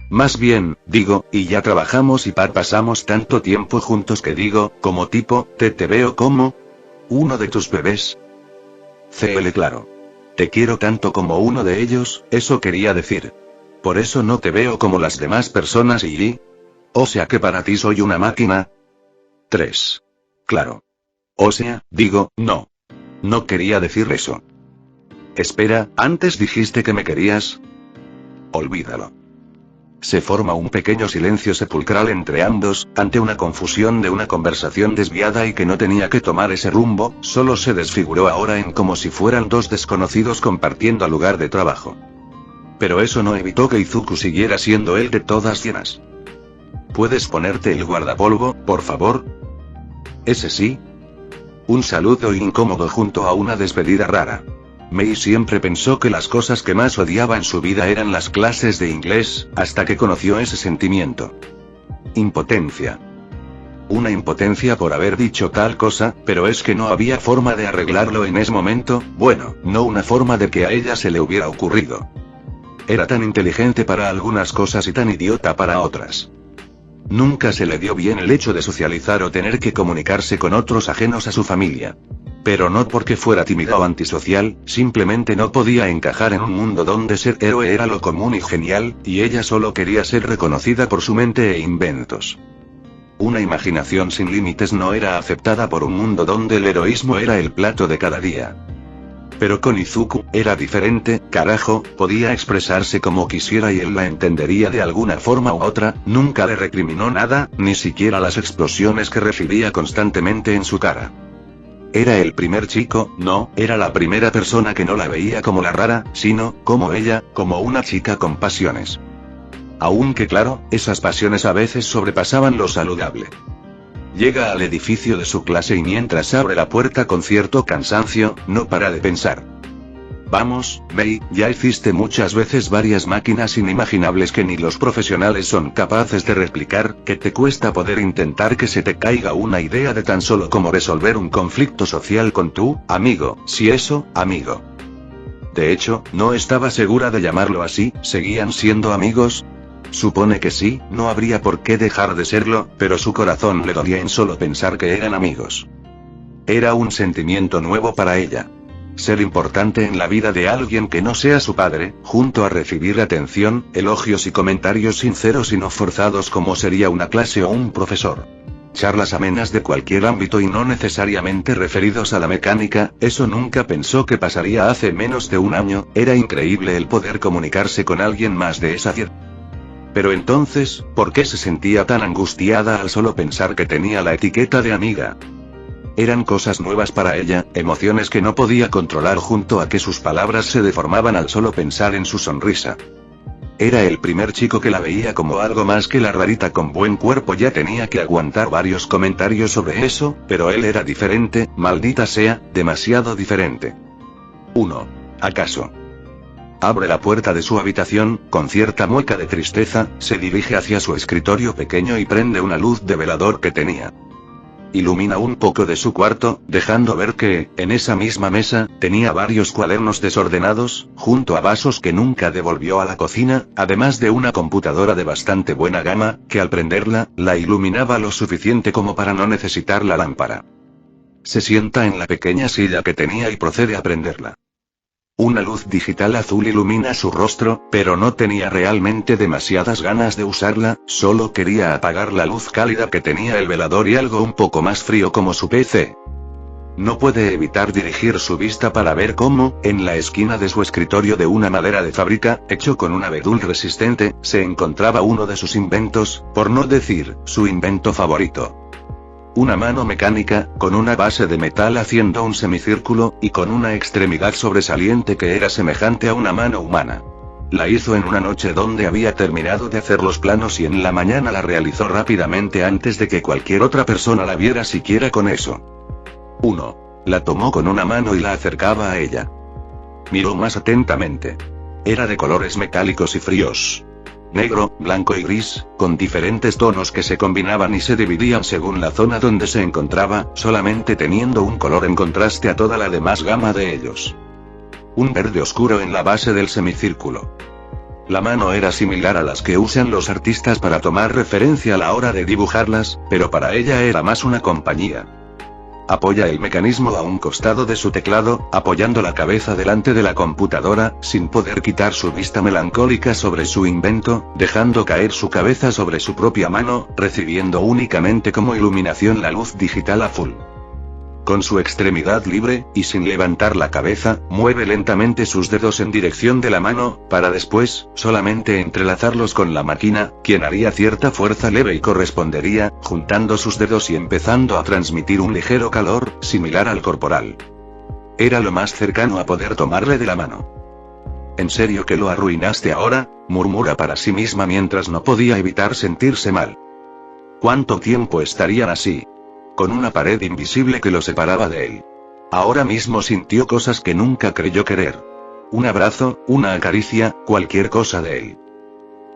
Más bien, digo, y ya trabajamos y pasamos tanto tiempo juntos que digo, como tipo, te veo como uno de tus bebés. CL claro. Te quiero tanto como uno de ellos, eso quería decir. Por eso no te veo como las demás personas y... O sea que para ti soy una máquina. 3. Claro. O sea, digo, no. No quería decir eso. Espera, ¿antes dijiste que me querías? Olvídalo. Se forma un pequeño silencio sepulcral entre ambos, ante una confusión de una conversación desviada y que no tenía que tomar ese rumbo, solo se desfiguró ahora en como si fueran dos desconocidos compartiendo lugar de trabajo. Pero eso no evitó que Izuku siguiera siendo él de todas llenas. ¿Puedes ponerte el guardapolvo, por favor? Ese sí. Un saludo incómodo junto a una despedida rara. Mei siempre pensó que las cosas que más odiaba en su vida eran las clases de inglés, hasta que conoció ese sentimiento. Impotencia. Una impotencia por haber dicho tal cosa, pero es que no había forma de arreglarlo en ese momento, bueno, no una forma de que a ella se le hubiera ocurrido. Era tan inteligente para algunas cosas y tan idiota para otras. Nunca se le dio bien el hecho de socializar o tener que comunicarse con otros ajenos a su familia. Pero no porque fuera tímida o antisocial, simplemente no podía encajar en un mundo donde ser héroe era lo común y genial, y ella solo quería ser reconocida por su mente e inventos. Una imaginación sin límites no era aceptada por un mundo donde el heroísmo era el plato de cada día. Pero con Izuku, era diferente, carajo, podía expresarse como quisiera y él la entendería de alguna forma u otra, nunca le recriminó nada, ni siquiera las explosiones que recibía constantemente en su cara. Era el primer chico, no, era la primera persona que no la veía como la rara, sino, como ella, como una chica con pasiones. Aunque claro, esas pasiones a veces sobrepasaban lo saludable. Llega al edificio de su clase y mientras abre la puerta con cierto cansancio, no para de pensar. Vamos, Mei, ya hiciste muchas veces varias máquinas inimaginables que ni los profesionales son capaces de replicar, que te cuesta poder intentar que se te caiga una idea de tan solo cómo resolver un conflicto social con tu amigo, si eso, amigo. De hecho, no estaba segura de llamarlo así, ¿seguían siendo amigos? Supone que sí, no habría por qué dejar de serlo, pero su corazón le dolía en solo pensar que eran amigos. Era un sentimiento nuevo para ella. Ser importante en la vida de alguien que no sea su padre, junto a recibir atención, elogios y comentarios sinceros y no forzados como sería una clase o un profesor. Charlas amenas de cualquier ámbito y no necesariamente referidos a la mecánica, eso nunca pensó que pasaría hace menos de un año, era increíble el poder comunicarse con alguien más de esa edad. Pero entonces, ¿por qué se sentía tan angustiada al solo pensar que tenía la etiqueta de amiga? Eran cosas nuevas para ella, emociones que no podía controlar junto a que sus palabras se deformaban al solo pensar en su sonrisa. Era el primer chico que la veía como algo más que la rarita con buen cuerpo. Ya tenía que aguantar varios comentarios sobre eso, pero él era diferente, maldita sea, demasiado diferente. 1. ¿Acaso? Abre la puerta de su habitación, con cierta mueca de tristeza, se dirige hacia su escritorio pequeño y prende una luz de velador que tenía. Ilumina un poco de su cuarto, dejando ver que, en esa misma mesa, tenía varios cuadernos desordenados, junto a vasos que nunca devolvió a la cocina, además de una computadora de bastante buena gama, que al prenderla, la iluminaba lo suficiente como para no necesitar la lámpara. Se sienta en la pequeña silla que tenía y procede a prenderla. Una luz digital azul ilumina su rostro, pero no tenía realmente demasiadas ganas de usarla, solo quería apagar la luz cálida que tenía el velador y algo un poco más frío como su PC. No puede evitar dirigir su vista para ver cómo, en la esquina de su escritorio de una madera de fábrica, hecho con un abedul resistente, se encontraba uno de sus inventos, por no decir, su invento favorito. Una mano mecánica, con una base de metal haciendo un semicírculo, y con una extremidad sobresaliente que era semejante a una mano humana. La hizo en una noche donde había terminado de hacer los planos y en la mañana la realizó rápidamente antes de que cualquier otra persona la viera siquiera con eso. 1. La tomó con una mano y la acercaba a ella. Miró más atentamente. Era de colores metálicos y fríos. Negro, blanco y gris, con diferentes tonos que se combinaban y se dividían según la zona donde se encontraba, solamente teniendo un color en contraste a toda la demás gama de ellos. Un verde oscuro en la base del semicírculo. La mano era similar a las que usan los artistas para tomar referencia a la hora de dibujarlas, pero para ella era más una compañía. Apoya el mecanismo a un costado de su teclado, apoyando la cabeza delante de la computadora, sin poder quitar su vista melancólica sobre su invento, dejando caer su cabeza sobre su propia mano, recibiendo únicamente como iluminación la luz digital azul. Con su extremidad libre, y sin levantar la cabeza, mueve lentamente sus dedos en dirección de la mano, para después, solamente entrelazarlos con la máquina, quien haría cierta fuerza leve y correspondería, juntando sus dedos y empezando a transmitir un ligero calor, similar al corporal. Era lo más cercano a poder tomarle de la mano. ¿En serio que lo arruinaste ahora?, murmura para sí misma mientras no podía evitar sentirse mal. ¿Cuánto tiempo estarían así? Con una pared invisible que lo separaba de él. Ahora mismo sintió cosas que nunca creyó querer. Un abrazo, una caricia, cualquier cosa de él.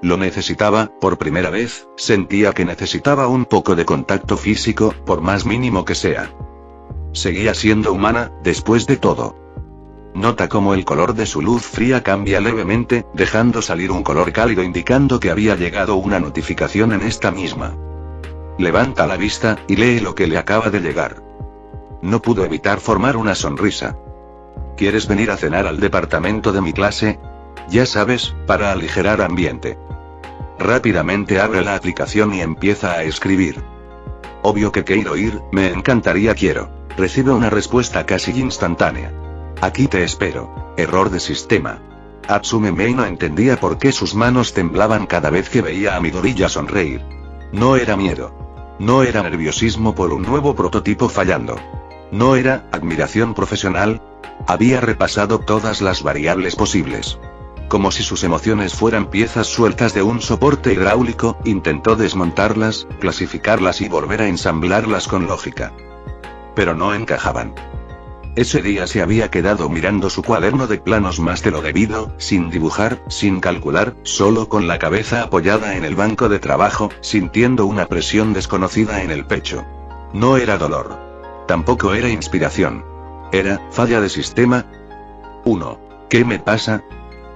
Lo necesitaba, por primera vez, sentía que necesitaba un poco de contacto físico, por más mínimo que sea. Seguía siendo humana, después de todo. Nota cómo el color de su luz fría cambia levemente, dejando salir un color cálido indicando que había llegado una notificación en esta misma. Levanta la vista, y lee lo que le acaba de llegar. No pudo evitar formar una sonrisa. ¿Quieres venir a cenar al departamento de mi clase? Ya sabes, para aligerar ambiente. Rápidamente abre la aplicación y empieza a escribir. Obvio que quiero ir, me encantaría quiero. Recibe una respuesta casi instantánea. Aquí te espero. Error de sistema. Atsume Mei no entendía por qué sus manos temblaban cada vez que veía a Midoriya sonreír. No era miedo. No era nerviosismo por un nuevo prototipo fallando. No era admiración profesional. Había repasado todas las variables posibles. Como si sus emociones fueran piezas sueltas de un soporte hidráulico, intentó desmontarlas, clasificarlas y volver a ensamblarlas con lógica. Pero no encajaban. Ese día se había quedado mirando su cuaderno de planos más de lo debido, sin dibujar, sin calcular, solo con la cabeza apoyada en el banco de trabajo, sintiendo una presión desconocida en el pecho. No era dolor. Tampoco era inspiración. Era falla de sistema. 1. ¿Qué me pasa?,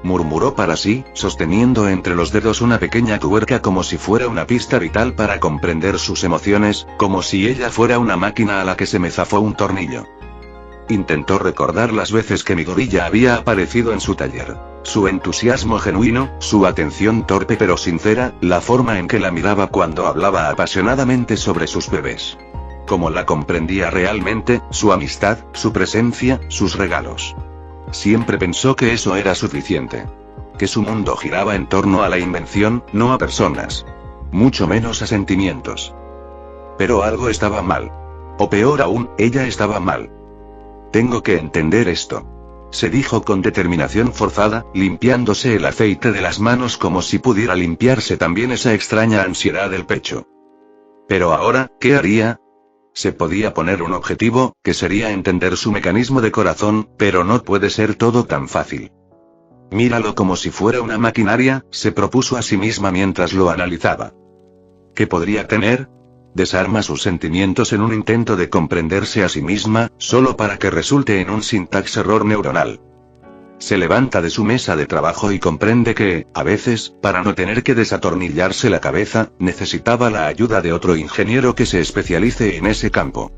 murmuró para sí, sosteniendo entre los dedos una pequeña tuerca como si fuera una pista vital para comprender sus emociones, como si ella fuera una máquina a la que se me zafó un tornillo. Intentó recordar las veces que Midoriya había aparecido en su taller. Su entusiasmo genuino, su atención torpe pero sincera, la forma en que la miraba cuando hablaba apasionadamente sobre sus bebés. Cómo la comprendía realmente, su amistad, su presencia, sus regalos. Siempre pensó que eso era suficiente. que su mundo giraba en torno a la invención, no a personas. Mucho menos a sentimientos. Pero algo estaba mal. O peor aún, ella estaba mal. Tengo que entender esto, se dijo con determinación forzada, limpiándose el aceite de las manos como si pudiera limpiarse también esa extraña ansiedad del pecho. Pero ahora, ¿qué haría? Se podía poner un objetivo, que sería entender su mecanismo de corazón, pero no puede ser todo tan fácil. Míralo como si fuera una maquinaria, se propuso a sí misma mientras lo analizaba. ¿Qué podría tener? Desarma sus sentimientos en un intento de comprenderse a sí misma, solo para que resulte en un sintax error neuronal. Se levanta de su mesa de trabajo y comprende que, a veces, para no tener que desatornillarse la cabeza, necesitaba la ayuda de otro ingeniero que se especialice en ese campo.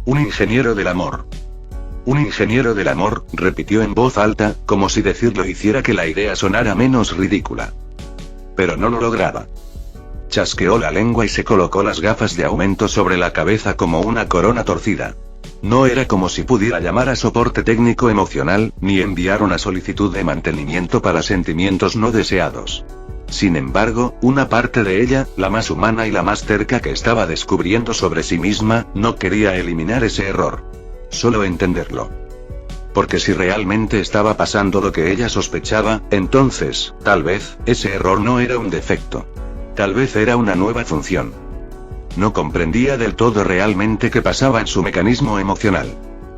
Un ingeniero del amor. Un ingeniero del amor, repitió en voz alta, como si decirlo hiciera que la idea sonara menos ridícula. Pero no lo lograba. Chasqueó la lengua y se colocó las gafas de aumento sobre la cabeza como una corona torcida. No era como si pudiera llamar a soporte técnico emocional, ni enviar una solicitud de mantenimiento para sentimientos no deseados. Sin embargo, una parte de ella, la más humana y la más cerca que estaba descubriendo sobre sí misma, no quería eliminar ese error. Solo entenderlo. Porque si realmente estaba pasando lo que ella sospechaba, entonces, tal vez, ese error no era un defecto. Tal vez era una nueva función. No comprendía del todo realmente qué pasaba en su mecanismo emocional.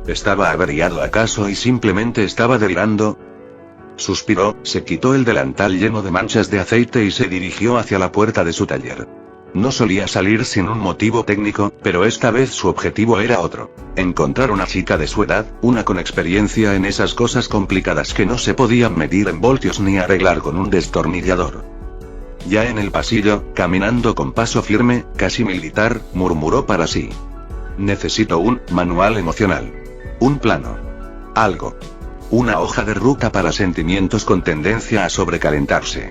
¿Estaba averiado acaso y simplemente estaba delirando? Suspiró, se quitó el delantal lleno de manchas de aceite y se dirigió hacia la puerta de su taller. No solía salir sin un motivo técnico, pero esta vez su objetivo era otro. Encontrar una chica de su edad, una con experiencia en esas cosas complicadas que no se podían medir en voltios ni arreglar con un destornillador. Ya en el pasillo, caminando con paso firme, casi militar, murmuró para sí. Necesito un manual emocional. Un plano. Algo. Una hoja de ruta para sentimientos con tendencia a sobrecalentarse.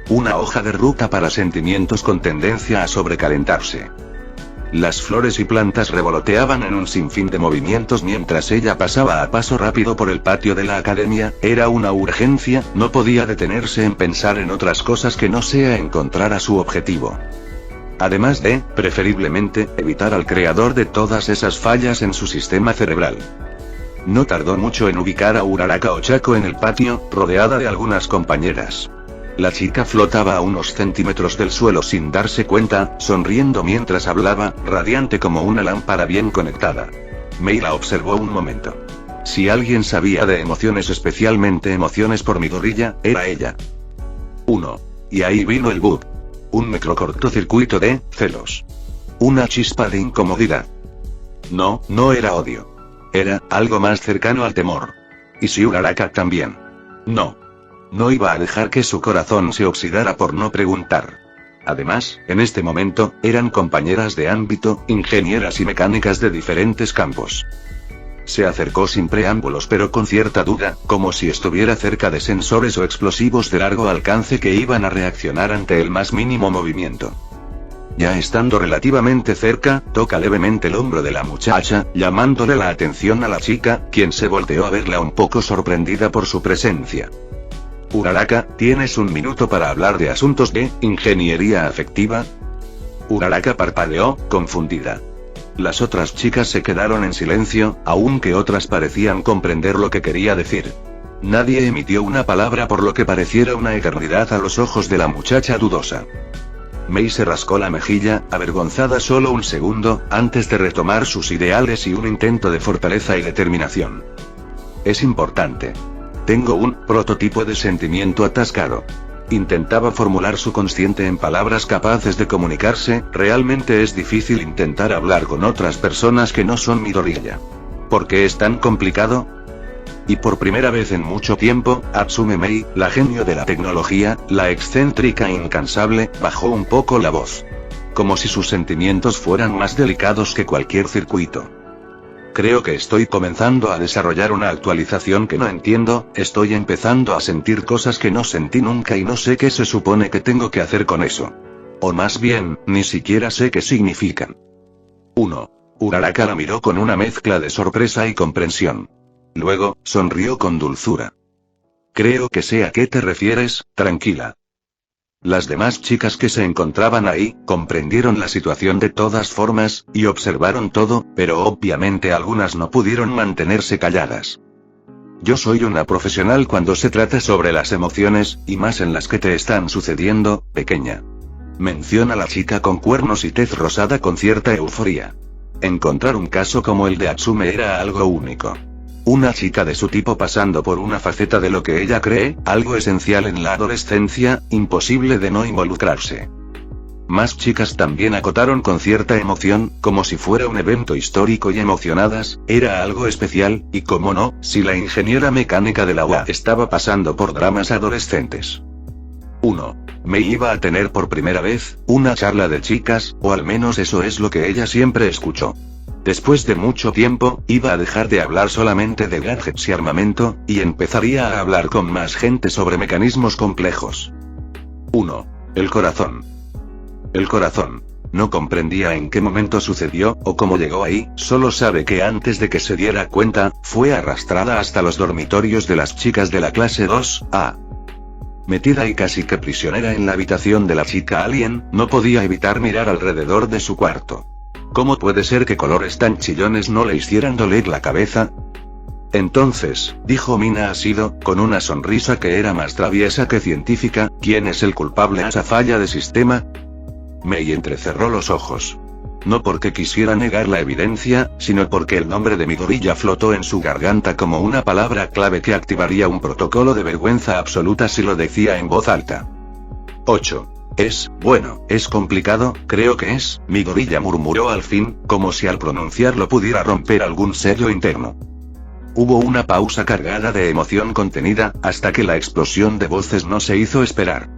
Una hoja de ruta para sentimientos con tendencia a sobrecalentarse. Las flores y plantas revoloteaban en un sinfín de movimientos mientras ella pasaba a paso rápido por el patio de la academia. Era una urgencia, no podía detenerse en pensar en otras cosas que no sea encontrar a su objetivo. Además de, preferiblemente, evitar al creador de todas esas fallas en su sistema cerebral. No tardó mucho en ubicar a Uraraka Ochako en el patio, rodeada de algunas compañeras. La chica flotaba a unos centímetros del suelo sin darse cuenta, sonriendo mientras hablaba, radiante como una lámpara bien conectada. Mei la observó un momento. Si alguien sabía de emociones, especialmente emociones por Midoriya, era ella. 1. Y ahí vino el bug. Un microcortocircuito de celos. Una chispa de incomodidad. No, no era odio. Era algo más cercano al temor. ¿Y si Uraraka también? No. No iba a dejar que su corazón se oxidara por no preguntar. Además, en este momento, eran compañeras de ámbito, ingenieras y mecánicas de diferentes campos. Se acercó sin preámbulos pero con cierta duda, como si estuviera cerca de sensores o explosivos de largo alcance que iban a reaccionar ante el más mínimo movimiento. Ya estando relativamente cerca, toca levemente el hombro de la muchacha, llamándole la atención a la chica, quien se volteó a verla un poco sorprendida por su presencia. Uraraka, ¿tienes un minuto para hablar de asuntos de ingeniería afectiva? Uraraka parpadeó, confundida. Las otras chicas se quedaron en silencio, aunque otras parecían comprender lo que quería decir. Nadie emitió una palabra por lo que pareciera una eternidad a los ojos de la muchacha dudosa. Mei se rascó la mejilla, avergonzada solo un segundo, antes de retomar sus ideales y un intento de fortaleza y determinación. Es importante. Tengo un prototipo de sentimiento atascado. Intentaba formular su consciente en palabras capaces de comunicarse. Realmente es difícil intentar hablar con otras personas que no son Midoriya. ¿Por qué es tan complicado? Y por primera vez en mucho tiempo, Atsume Mei, la genio de la tecnología, la excéntrica e incansable, bajó un poco la voz. Como si sus sentimientos fueran más delicados que cualquier circuito. Creo que estoy comenzando a desarrollar una actualización que no entiendo, estoy empezando a sentir cosas que no sentí nunca y no sé qué se supone que tengo que hacer con eso. O más bien, ni siquiera sé qué significan. 1. Uraraka la miró con una mezcla de sorpresa y comprensión. Luego, sonrió con dulzura. Creo que sé a qué te refieres, tranquila. Las demás chicas que se encontraban ahí, comprendieron la situación de todas formas, y observaron todo, pero obviamente algunas no pudieron mantenerse calladas. Yo soy una profesional cuando se trata sobre las emociones, y más en las que te están sucediendo, pequeña. Menciona la chica con cuernos y tez rosada con cierta euforía. Encontrar un caso como el de Atsume era algo único. Una chica de su tipo pasando por una faceta de lo que ella cree, algo esencial en la adolescencia, imposible de no involucrarse. Más chicas también acotaron con cierta emoción, como si fuera un evento histórico y emocionadas, era algo especial, y cómo no, si la ingeniera mecánica de la UA estaba pasando por dramas adolescentes. 1. Me iba a tener por primera vez, una charla de chicas, o al menos eso es lo que ella siempre escuchó. Después de mucho tiempo, iba a dejar de hablar solamente de gadgets y armamento, y empezaría a hablar con más gente sobre mecanismos complejos. 1. El corazón. El corazón. No comprendía en qué momento sucedió, o cómo llegó ahí, solo sabe que antes de que se diera cuenta, fue arrastrada hasta los dormitorios de las chicas de la clase 2A. Metida y casi que prisionera en la habitación de la chica alien, no podía evitar mirar alrededor de su cuarto. ¿Cómo puede ser que colores tan chillones no le hicieran doler la cabeza? Entonces, dijo Mina Asido, con una sonrisa que era más traviesa que científica, ¿quién es el culpable a esa falla de sistema? Mei entrecerró los ojos. No porque quisiera negar la evidencia, sino porque el nombre de Midoriya flotó en su garganta como una palabra clave que activaría un protocolo de vergüenza absoluta si lo decía en voz alta. 8. Es complicado, creo que es, Midoriya murmuró al fin, como si al pronunciarlo pudiera romper algún sello interno. Hubo una pausa cargada de emoción contenida, hasta que la explosión de voces no se hizo esperar.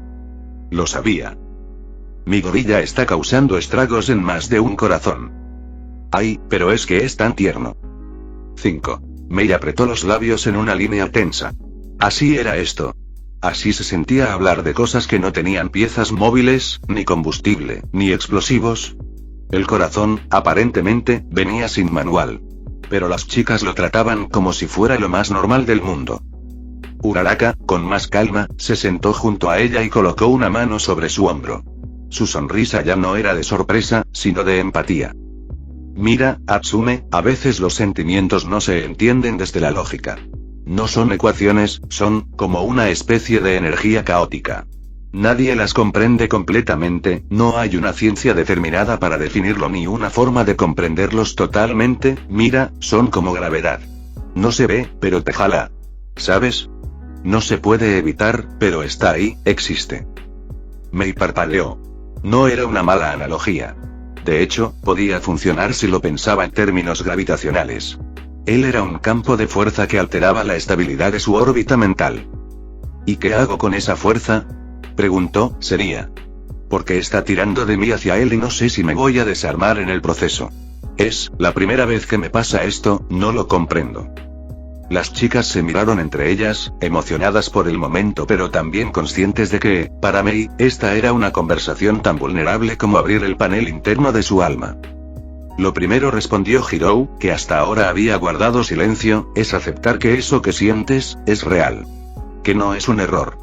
Lo sabía. Midoriya está causando estragos en más de un corazón. Ay, pero es que es tan tierno. 5. Mei apretó los labios en una línea tensa. Así era esto. Así se sentía hablar de cosas que no tenían piezas móviles, ni combustible, ni explosivos. El corazón, aparentemente, venía sin manual. Pero las chicas lo trataban como si fuera lo más normal del mundo. Uraraka, con más calma, se sentó junto a ella y colocó una mano sobre su hombro. Su sonrisa ya no era de sorpresa, sino de empatía. Mira, Atsume, a veces los sentimientos no se entienden desde la lógica. No son ecuaciones, son, como una especie de energía caótica. Nadie las comprende completamente, no hay una ciencia determinada para definirlo ni una forma de comprenderlos totalmente, mira, son como gravedad. No se ve, pero te jala. ¿Sabes? No se puede evitar, pero está ahí, existe. Mei parpadeó. No era una mala analogía. De hecho, podía funcionar si lo pensaba en términos gravitacionales. Él era un campo de fuerza que alteraba la estabilidad de su órbita mental. ¿Y qué hago con esa fuerza?, preguntó, sería. Porque está tirando de mí hacia él y no sé si me voy a desarmar en el proceso. Es la primera vez que me pasa esto, no lo comprendo. Las chicas se miraron entre ellas, emocionadas por el momento pero también conscientes de que, para Mei, esta era una conversación tan vulnerable como abrir el panel interno de su alma. Lo primero, respondió Hirou, que hasta ahora había guardado silencio, es aceptar que eso que sientes, es real. Que no es un error.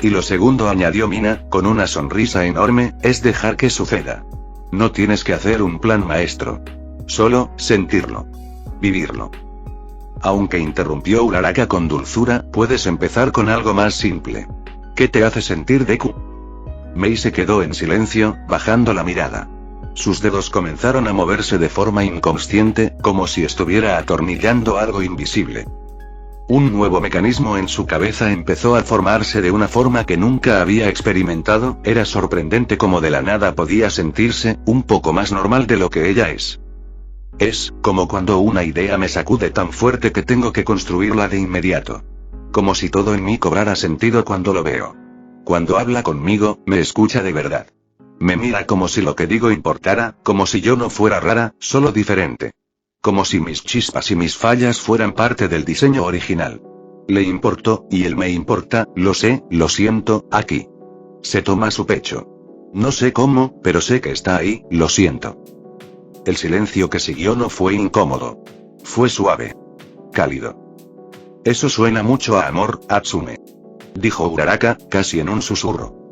Y lo segundo, añadió Mina, con una sonrisa enorme, es dejar que suceda. No tienes que hacer un plan maestro. Solo, sentirlo. Vivirlo. Aunque interrumpió Uraraka con dulzura, puedes empezar con algo más simple. ¿Qué te hace sentir, Deku? Mei se quedó en silencio, bajando la mirada. Sus dedos comenzaron a moverse de forma inconsciente, como si estuviera atornillando algo invisible. Un nuevo mecanismo en su cabeza empezó a formarse de una forma que nunca había experimentado, era sorprendente cómo de la nada podía sentirse, un poco más normal de lo que ella es. Es, como cuando una idea me sacude tan fuerte que tengo que construirla de inmediato. Como si todo en mí cobrara sentido cuando lo veo. Cuando habla conmigo, me escucha de verdad. Me mira como si lo que digo importara, como si yo no fuera rara, solo diferente. Como si mis chispas y mis fallas fueran parte del diseño original. Le importo, y él me importa, lo sé, lo siento, aquí. Se toma su pecho. No sé cómo, pero sé que está ahí, lo siento. El silencio que siguió no fue incómodo. Fue suave. Cálido. Eso suena mucho a amor, Atsume. Dijo Uraraka, casi en un susurro.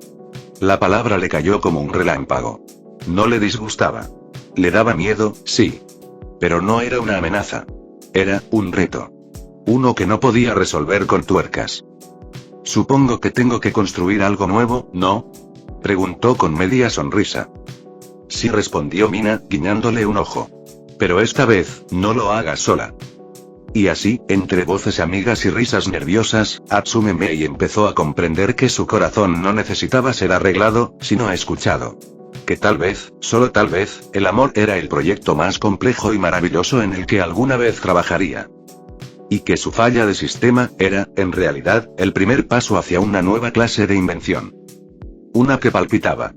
La palabra le cayó como un relámpago. No le disgustaba. Le daba miedo, sí. Pero no era una amenaza. Era un reto. Uno que no podía resolver con tuercas. Supongo que tengo que construir algo nuevo, ¿no? Preguntó con media sonrisa. Sí, respondió Mina, guiñándole un ojo. Pero esta vez, no lo hagas sola. Y así, entre voces amigas y risas nerviosas, Atsume Mei empezó a comprender que su corazón no necesitaba ser arreglado, sino escuchado. Que tal vez, solo tal vez, el amor era el proyecto más complejo y maravilloso en el que alguna vez trabajaría. Y que su falla de sistema era, en realidad, el primer paso hacia una nueva clase de invención. Una que palpitaba.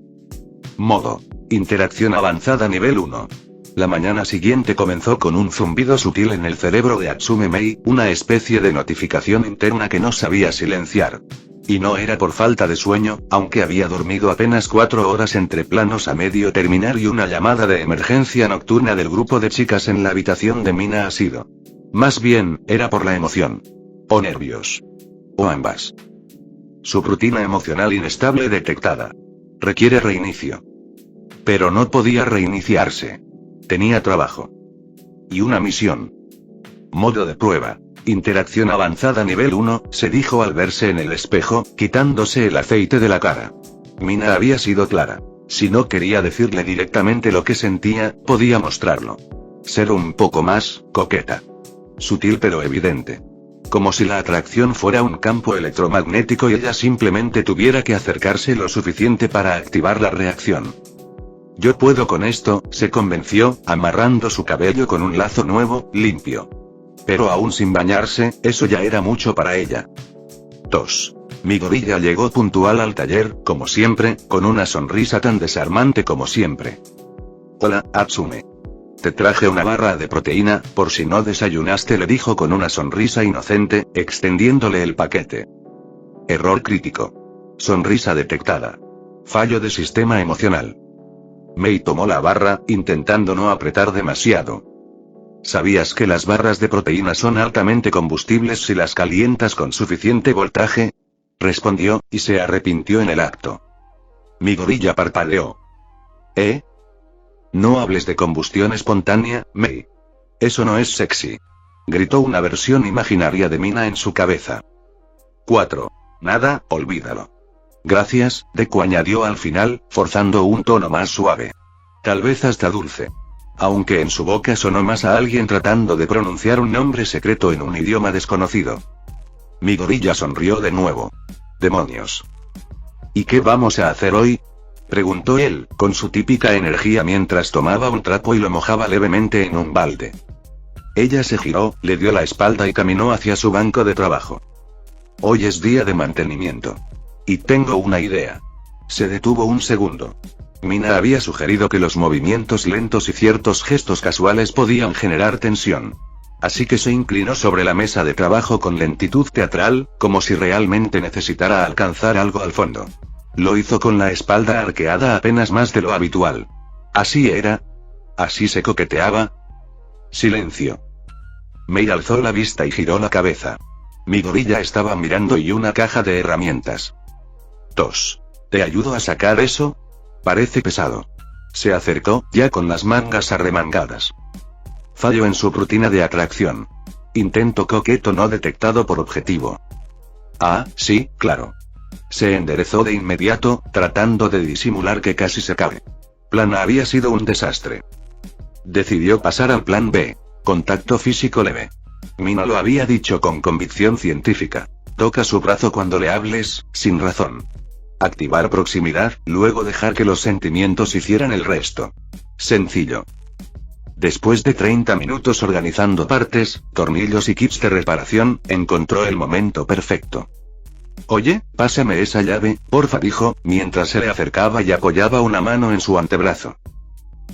Modo. Interacción avanzada nivel 1. La mañana siguiente comenzó con un zumbido sutil en el cerebro de Atsume Mei, una especie de notificación interna que no sabía silenciar. Y no era por falta de sueño, aunque había dormido apenas 4 horas entre planos a medio terminar y una llamada de emergencia nocturna del grupo de chicas en la habitación de Mina ha sido. Más bien, era por la emoción. O nervios. O ambas. Subrutina emocional inestable detectada. Requiere reinicio. Pero no podía reiniciarse. Tenía trabajo. Y una misión. Modo de prueba. Interacción avanzada nivel 1, se dijo al verse en el espejo, quitándose el aceite de la cara. Mina había sido clara. Si no quería decirle directamente lo que sentía, podía mostrarlo. Ser un poco más coqueta. Sutil pero evidente. Como si la atracción fuera un campo electromagnético y ella simplemente tuviera que acercarse lo suficiente para activar la reacción. Yo puedo con esto, se convenció, amarrando su cabello con un lazo nuevo, limpio. Pero aún sin bañarse, eso ya era mucho para ella. 2. Mi gorilla llegó puntual al taller, como siempre, con una sonrisa tan desarmante como siempre. Hola, Atsume. Te traje una barra de proteína, por si no desayunaste, le dijo con una sonrisa inocente, extendiéndole el paquete. Error crítico. Sonrisa detectada. Fallo de sistema emocional. Mei tomó la barra, intentando no apretar demasiado. ¿Sabías que las barras de proteína son altamente combustibles si las calientas con suficiente voltaje? Respondió, y se arrepintió en el acto. Mi gorilla parpadeó. ¿Eh? No hables de combustión espontánea, Mei. Eso no es sexy. Gritó una versión imaginaria de Mina en su cabeza. 4. Nada, olvídalo. Gracias, Deku añadió al final, forzando un tono más suave. Tal vez hasta dulce. Aunque en su boca sonó más a alguien tratando de pronunciar un nombre secreto en un idioma desconocido. Mi gorilla sonrió de nuevo. Demonios. ¿Y qué vamos a hacer hoy? Preguntó él, con su típica energía mientras tomaba un trapo y lo mojaba levemente en un balde. Ella se giró, le dio la espalda y caminó hacia su banco de trabajo. Hoy es día de mantenimiento. Y tengo una idea. Se detuvo un segundo. Mina había sugerido que los movimientos lentos y ciertos gestos casuales podían generar tensión. Así que se inclinó sobre la mesa de trabajo con lentitud teatral, como si realmente necesitara alcanzar algo al fondo. Lo hizo con la espalda arqueada apenas más de lo habitual. Así era. Así se coqueteaba. Silencio. Mei alzó la vista y giró la cabeza. Mi gorilla estaba mirando y una caja de herramientas. 2. ¿Te ayudo a sacar eso? Parece pesado. Se acercó, ya con las mangas arremangadas. Fallo en su rutina de atracción. Intento coqueto no detectado por objetivo. Ah, sí, claro. Se enderezó de inmediato, tratando de disimular que casi se cae. Plan A había sido un desastre. Decidió pasar al plan B. Contacto físico leve. Mina lo había dicho con convicción científica. Toca su brazo cuando le hables, sin razón. Activar proximidad, luego dejar que los sentimientos hicieran el resto. Sencillo. Después de 30 minutos organizando partes, tornillos y kits de reparación, encontró el momento perfecto. Oye, pásame esa llave, porfa, dijo, mientras se le acercaba y apoyaba una mano en su antebrazo.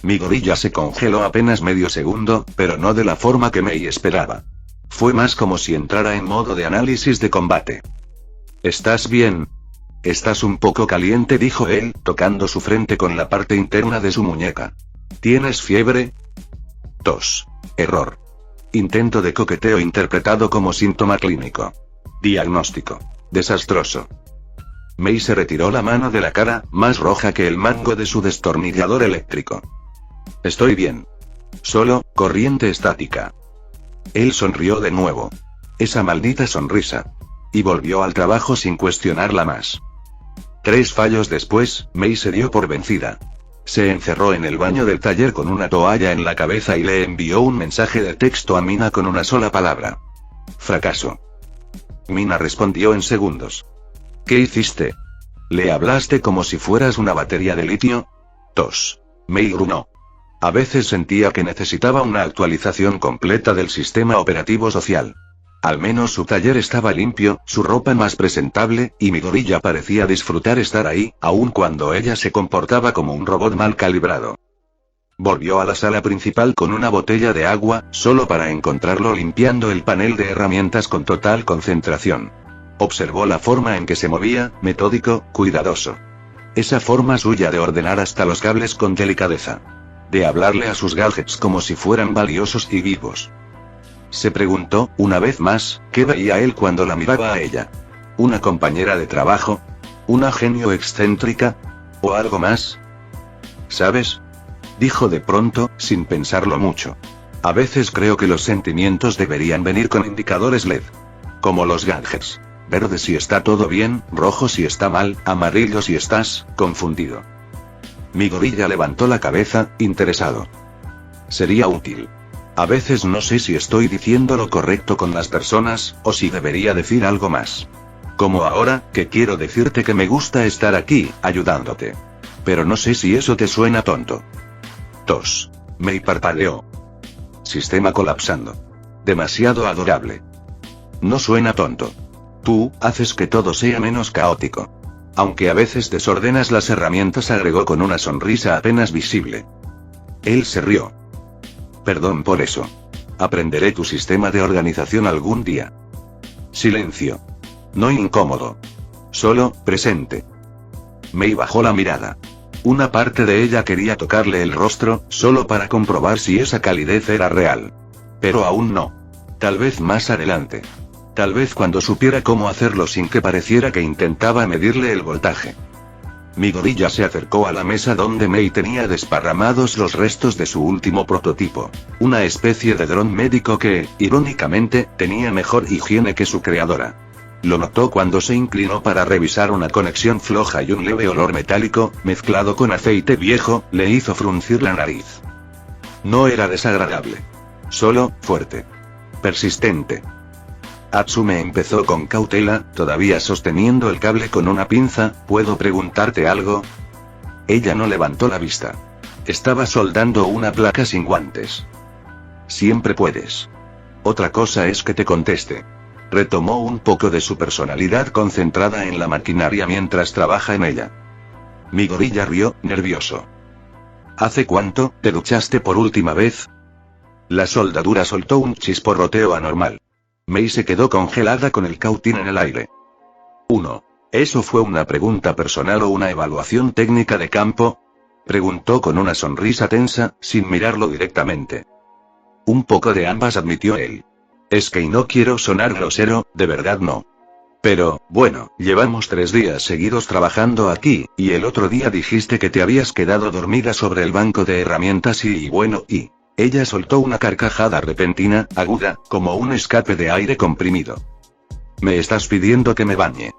Mi gorilla se congeló apenas medio segundo, pero no de la forma que Mei esperaba. Fue más como si entrara en modo de análisis de combate. ¿Estás bien? Estás un poco caliente, dijo él, tocando su frente con la parte interna de su muñeca. ¿Tienes fiebre? 2. Error. Intento de coqueteo interpretado como síntoma clínico. Diagnóstico: desastroso. Mei se retiró la mano de la cara, más roja que el mango de su destornillador eléctrico. Estoy bien. Solo, corriente estática. Él sonrió de nuevo. Esa maldita sonrisa. Y volvió al trabajo sin cuestionarla más. 3 fallos después, Mei se dio por vencida. Se encerró en el baño del taller con una toalla en la cabeza y le envió un mensaje de texto a Mina con una sola palabra: fracaso. Mina respondió en segundos. ¿Qué hiciste? ¿Le hablaste como si fueras una batería de litio? Tos. Mei gruñó. A veces sentía que necesitaba una actualización completa del sistema operativo social. Al menos su taller estaba limpio, su ropa más presentable, y Midoriya parecía disfrutar estar ahí, aun cuando ella se comportaba como un robot mal calibrado. Volvió a la sala principal con una botella de agua, solo para encontrarlo limpiando el panel de herramientas con total concentración. Observó la forma en que se movía, metódico, cuidadoso. Esa forma suya de ordenar hasta los cables con delicadeza. De hablarle a sus gadgets como si fueran valiosos y vivos. Se preguntó, una vez más, ¿qué veía él cuando la miraba a ella? ¿Una compañera de trabajo? ¿Una genio excéntrica? ¿O algo más? ¿Sabes?, dijo de pronto, sin pensarlo mucho. A veces creo que los sentimientos deberían venir con indicadores LED. Como los gadgets. Verde si está todo bien, rojo si está mal, amarillo si estás confundido. Midoriya levantó la cabeza, interesado. Sería útil. A veces no sé si estoy diciendo lo correcto con las personas, o si debería decir algo más. Como ahora, que quiero decirte que me gusta estar aquí, ayudándote. Pero no sé si eso te suena tonto. Tos. Mei parpadeó. Sistema colapsando. Demasiado adorable. No suena tonto. Tú, haces que todo sea menos caótico. Aunque a veces desordenas las herramientas, agregó con una sonrisa apenas visible. Él se rió. Perdón por eso. Aprenderé tu sistema de organización algún día. Silencio. No incómodo. Solo, presente. Mei bajó la mirada. Una parte de ella quería tocarle el rostro, solo para comprobar si esa calidez era real. Pero aún no. Tal vez más adelante. Tal vez cuando supiera cómo hacerlo sin que pareciera que intentaba medirle el voltaje. Midoriya se acercó a la mesa donde Mei tenía desparramados los restos de su último prototipo. Una especie de dron médico que, irónicamente, tenía mejor higiene que su creadora. Lo notó cuando se inclinó para revisar una conexión floja y un leve olor metálico, mezclado con aceite viejo, le hizo fruncir la nariz. No era desagradable. Solo, fuerte. Persistente. Atsume empezó con cautela, todavía sosteniendo el cable con una pinza. ¿Puedo preguntarte algo? Ella no levantó la vista. Estaba soldando una placa sin guantes. Siempre puedes. Otra cosa es que te conteste. Retomó un poco de su personalidad concentrada en la maquinaria mientras trabaja en ella. Midoriya rió, nervioso. ¿Hace cuánto te duchaste por última vez? La soldadura soltó un chisporroteo anormal. Mei se quedó congelada con el cautín en el aire. 1. ¿Eso fue una pregunta personal o una evaluación técnica de campo? Preguntó con una sonrisa tensa, sin mirarlo directamente. Un poco de ambas, admitió él. Es que no quiero sonar grosero, de verdad no. Pero, bueno, llevamos 3 días seguidos trabajando aquí, y el otro día dijiste que te habías quedado dormida sobre el banco de herramientas y bueno, y... Ella soltó una carcajada repentina, aguda, como un escape de aire comprimido. ¿Me estás pidiendo que me bañe?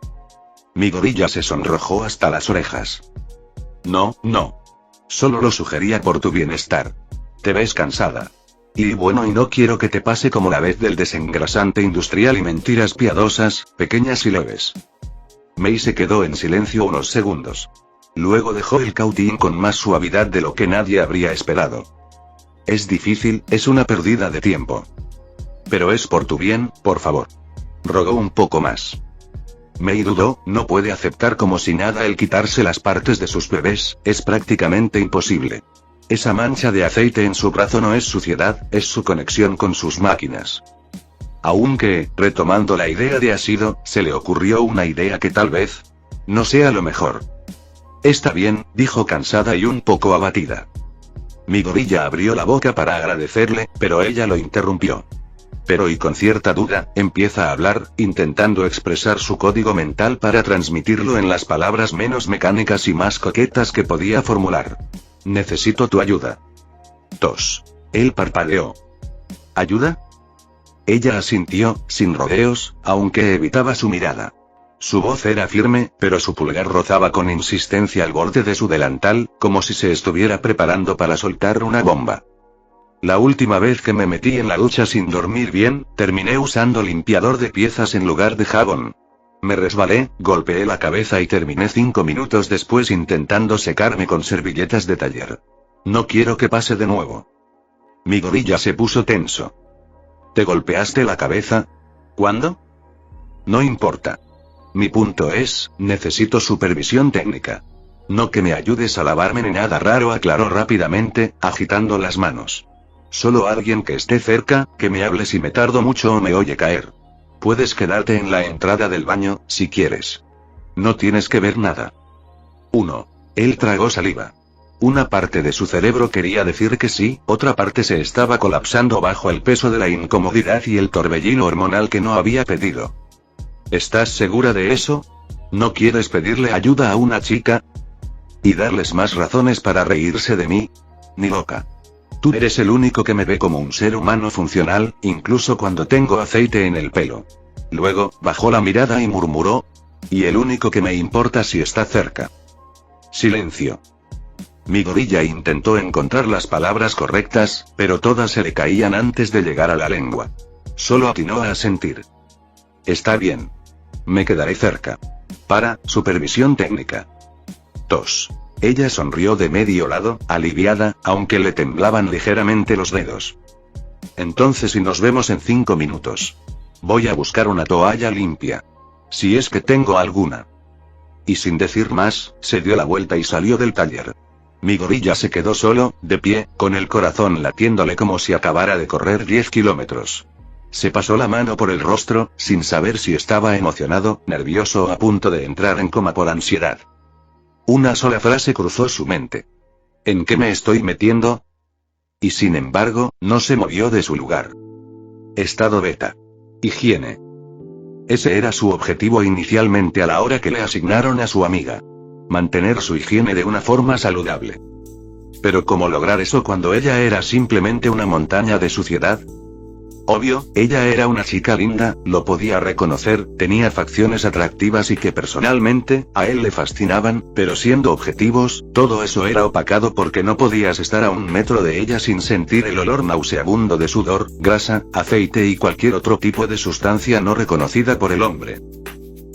Midoriya se sonrojó hasta las orejas. No, no. Solo lo sugería por tu bienestar. Te ves cansada. Y bueno, y no quiero que te pase como la vez del desengrasante industrial y mentiras piadosas, pequeñas y leves. Mei se quedó en silencio unos segundos. Luego dejó el cautín con más suavidad de lo que nadie habría esperado. Es difícil, es una pérdida de tiempo. Pero es por tu bien, por favor. Rogó un poco más. Mei dudó, no puede aceptar como si nada el quitarse las partes de sus bebés, es prácticamente imposible. Esa mancha de aceite en su brazo no es suciedad, es su conexión con sus máquinas. Aunque, retomando la idea de ácido, se le ocurrió una idea que tal vez no sea lo mejor. Está bien, dijo cansada y un poco abatida. Midoriya abrió la boca para agradecerle, pero ella lo interrumpió. Pero y con cierta duda, empieza a hablar, intentando expresar su código mental para transmitirlo en las palabras menos mecánicas y más coquetas que podía formular. Necesito tu ayuda. Tos. Él parpadeó. ¿Ayuda? Ella asintió, sin rodeos, aunque evitaba su mirada. Su voz era firme, pero su pulgar rozaba con insistencia al borde de su delantal, como si se estuviera preparando para soltar una bomba. La última vez que me metí en la ducha sin dormir bien, terminé usando limpiador de piezas en lugar de jabón. Me resbalé, golpeé la cabeza y terminé 5 minutos después intentando secarme con servilletas de taller. No quiero que pase de nuevo. Mi gorilla se puso tenso. ¿Te golpeaste la cabeza? ¿Cuándo? No importa. Mi punto es, necesito supervisión técnica. No que me ayudes a lavarme ni nada raro, aclaró rápidamente, agitando las manos. Solo alguien que esté cerca, que me hable si me tardo mucho o me oye caer. Puedes quedarte en la entrada del baño, si quieres. No tienes que ver nada. 1. Él tragó saliva. Una parte de su cerebro quería decir que sí, otra parte se estaba colapsando bajo el peso de la incomodidad y el torbellino hormonal que no había pedido. ¿Estás segura de eso? ¿No quieres pedirle ayuda a una chica? ¿Y darles más razones para reírse de mí? Ni loca. Tú eres el único que me ve como un ser humano funcional, incluso cuando tengo aceite en el pelo. Luego, bajó la mirada y murmuró. Y el único que me importa si está cerca. Silencio. Mi gorilla intentó encontrar las palabras correctas, pero todas se le caían antes de llegar a la lengua. Solo atinó a asentir. Está bien. Me quedaré cerca. Para, supervisión técnica. Tos. Ella sonrió de medio lado, aliviada, aunque le temblaban ligeramente los dedos. Entonces y nos vemos en 5 minutos. Voy a buscar una toalla limpia. Si es que tengo alguna. Y sin decir más, se dio la vuelta y salió del taller. Mi gorilla se quedó solo, de pie, con el corazón latiéndole como si acabara de correr 10 kilómetros. Se pasó la mano por el rostro, sin saber si estaba emocionado, nervioso o a punto de entrar en coma por ansiedad. Una sola frase cruzó su mente. ¿En qué me estoy metiendo? Y sin embargo, no se movió de su lugar. Estado beta. Higiene. Ese era su objetivo inicialmente a la hora que le asignaron a su amiga. Mantener su higiene de una forma saludable. Pero ¿cómo lograr eso cuando ella era simplemente una montaña de suciedad? Obvio, ella era una chica linda, lo podía reconocer, tenía facciones atractivas y que personalmente, a él le fascinaban, pero siendo objetivos, todo eso era opacado porque no podías estar a 1 metro de ella sin sentir el olor nauseabundo de sudor, grasa, aceite y cualquier otro tipo de sustancia no reconocida por el hombre.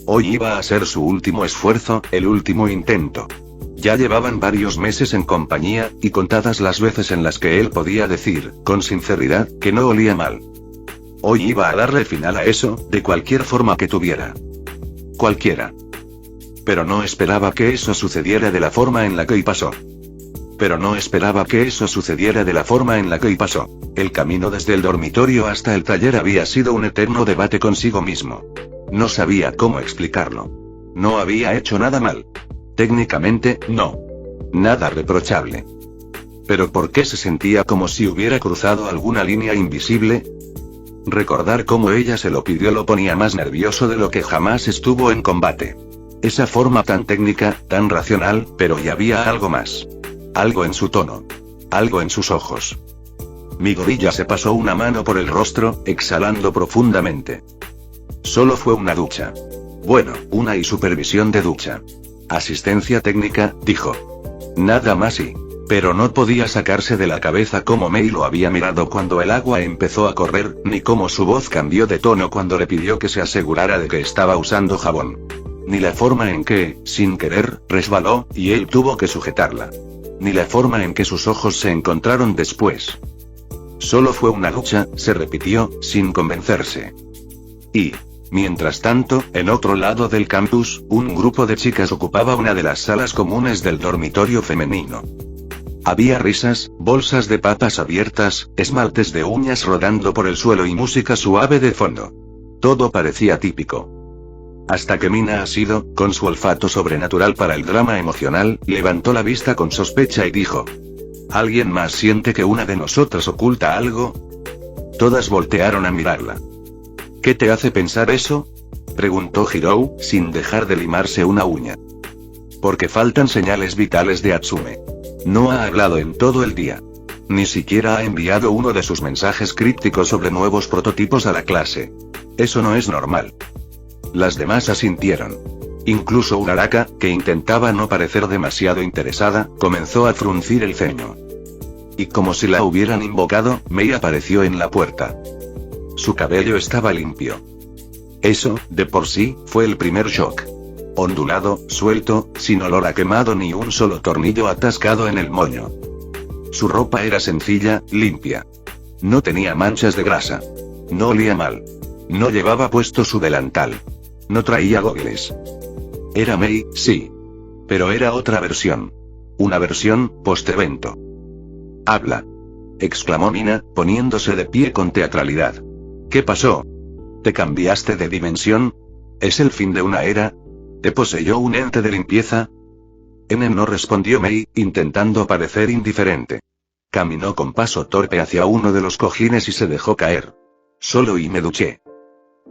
Hoy iba a ser su último esfuerzo, el último intento. Ya llevaban varios meses en compañía, y contadas las veces en las que él podía decir, con sinceridad, que no olía mal. Hoy iba a darle final a eso, de cualquier forma que tuviera. Cualquiera. Pero no esperaba que eso sucediera de la forma en la que pasó. El camino desde el dormitorio hasta el taller había sido un eterno debate consigo mismo. No sabía cómo explicarlo. No había hecho nada mal. Técnicamente, no. Nada reprochable. Pero ¿por qué se sentía como si hubiera cruzado alguna línea invisible? Recordar cómo ella se lo pidió lo ponía más nervioso de lo que jamás estuvo en combate. Esa forma tan técnica, tan racional, pero y había algo más. Algo en su tono. Algo en sus ojos. Mi gorilla se pasó una mano por el rostro, exhalando profundamente. Solo fue una ducha. Bueno, una y supervisión de ducha. Asistencia técnica, dijo. Nada más y... Pero no podía sacarse de la cabeza cómo Mei lo había mirado cuando el agua empezó a correr, ni cómo su voz cambió de tono cuando le pidió que se asegurara de que estaba usando jabón. Ni la forma en que, sin querer, resbaló, y él tuvo que sujetarla. Ni la forma en que sus ojos se encontraron después. Solo fue una ducha, se repitió, sin convencerse. Y... Mientras tanto, en otro lado del campus, un grupo de chicas ocupaba una de las salas comunes del dormitorio femenino. Había risas, bolsas de papas abiertas, esmaltes de uñas rodando por el suelo y música suave de fondo. Todo parecía típico. Hasta que Mina Asido, con su olfato sobrenatural para el drama emocional, levantó la vista con sospecha y dijo: ¿Alguien más siente que una de nosotras oculta algo? Todas voltearon a mirarla. ¿Qué te hace pensar eso?, preguntó Hirou, sin dejar de limarse una uña. Porque faltan señales vitales de Atsume. No ha hablado en todo el día. Ni siquiera ha enviado uno de sus mensajes crípticos sobre nuevos prototipos a la clase. Eso no es normal. Las demás asintieron. Incluso Uraraka, que intentaba no parecer demasiado interesada, comenzó a fruncir el ceño. Y como si la hubieran invocado, Mei apareció en la puerta. Su cabello estaba limpio. Eso, de por sí, fue el primer shock. Ondulado, suelto, sin olor a quemado ni un solo tornillo atascado en el moño. Su ropa era sencilla, limpia. No tenía manchas de grasa. No olía mal. No llevaba puesto su delantal. No traía gogles. Era Mei, sí. Pero era otra versión. Una versión, post-evento. «Habla», exclamó Mina, poniéndose de pie con teatralidad. «¿Qué pasó? ¿Te cambiaste de dimensión? ¿Es el fin de una era? ¿Te poseyó un ente de limpieza?» No respondió Mei, intentando parecer indiferente. Caminó con paso torpe hacia uno de los cojines y se dejó caer. «Solo y me duché».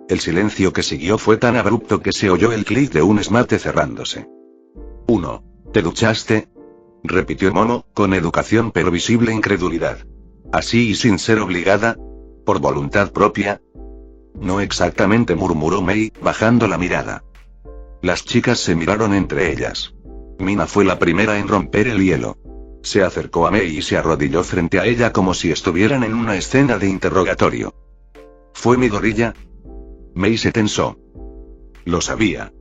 El silencio que siguió fue tan abrupto que se oyó el clic de un esmate cerrándose. «¿1. ¿Te duchaste?», repitió Momo, con educación pero visible incredulidad. «¿Así y sin ser obligada? ¿Por voluntad propia?». «No exactamente», murmuró Mei, bajando la mirada. Las chicas se miraron entre ellas. Mina fue la primera en romper el hielo. Se acercó a Mei y se arrodilló frente a ella como si estuvieran en una escena de interrogatorio. «¿Fue mi gorilla?». Mei se tensó. «Lo sabía»,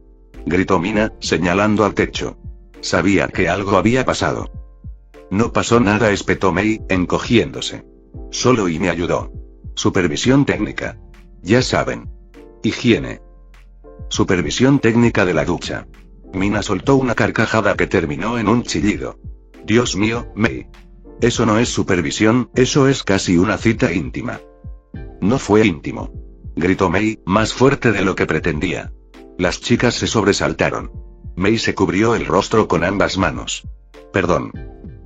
gritó Mina, señalando al techo. Sabía que algo había pasado. «No pasó nada», espetó Mei, encogiéndose. «Solo y me ayudó. Supervisión técnica. Ya saben. Higiene. Supervisión técnica de la ducha». Mina soltó una carcajada que terminó en un chillido. «Dios mío, Mei. Eso no es supervisión, eso es casi una cita íntima». «No fue íntimo», gritó Mei, más fuerte de lo que pretendía. Las chicas se sobresaltaron. Mei se cubrió el rostro con ambas manos. «Perdón.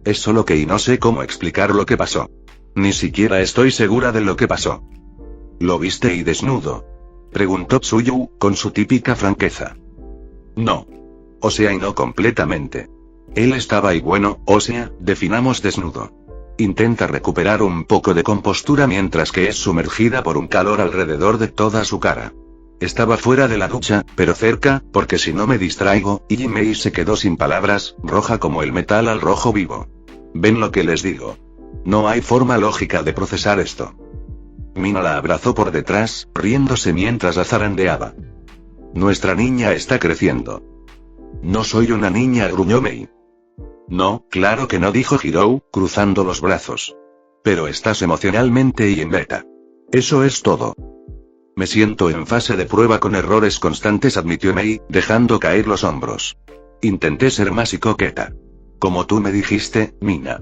Es solo que y no sé cómo explicar lo que pasó. Ni siquiera estoy segura de lo que pasó». «¿Lo viste y desnudo?», preguntó Tsuyu, con su típica franqueza. «No. O sea, y no completamente. Él estaba y bueno, o sea, definamos desnudo. Intenta recuperar un poco de compostura mientras que es sumergida por un calor alrededor de toda su cara. Estaba fuera de la ducha, pero cerca, porque si no me distraigo», y Mei se quedó sin palabras, roja como el metal al rojo vivo. «¿Ven lo que les digo? No hay forma lógica de procesar esto». Mina la abrazó por detrás, riéndose mientras la zarandeaba. «Nuestra niña está creciendo». «No soy una niña», gruñó Mei. «No, claro que no», dijo Hirou, cruzando los brazos. «Pero estás emocionalmente y en beta. Eso es todo». «Me siento en fase de prueba con errores constantes», admitió Mei, dejando caer los hombros. «Intenté ser más y coqueta. Como tú me dijiste, Mina.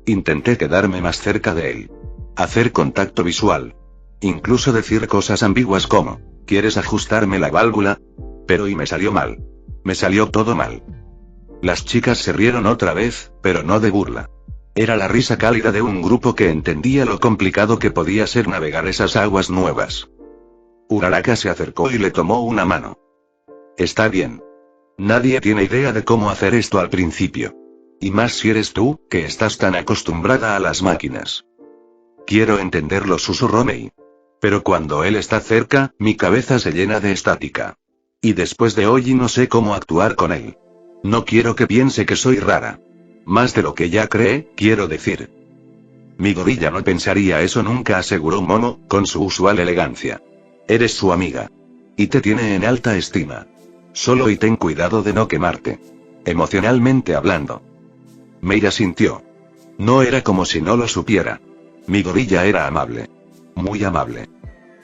Intenté quedarme más cerca de él. Hacer contacto visual. Incluso decir cosas ambiguas como, ¿quieres ajustarme la válvula? Pero y me salió mal. Me salió todo mal». Las chicas se rieron otra vez, pero no de burla. Era la risa cálida de un grupo que entendía lo complicado que podía ser navegar esas aguas nuevas. Uraraka se acercó y le tomó una mano. «Está bien. Nadie tiene idea de cómo hacer esto al principio. Y más si eres tú, que estás tan acostumbrada a las máquinas». «Quiero entenderlo», susurró Mei. «Pero cuando él está cerca, mi cabeza se llena de estática. Y después de hoy no sé cómo actuar con él. No quiero que piense que soy rara. Más de lo que ya cree, quiero decir». «Mi gorilla no pensaría eso nunca», aseguró Momo, con su usual elegancia. «Eres su amiga. Y te tiene en alta estima. Solo y ten cuidado de no quemarte. Emocionalmente hablando». Mei asintió. No era como si no lo supiera. Mi gorilla era amable. Muy amable.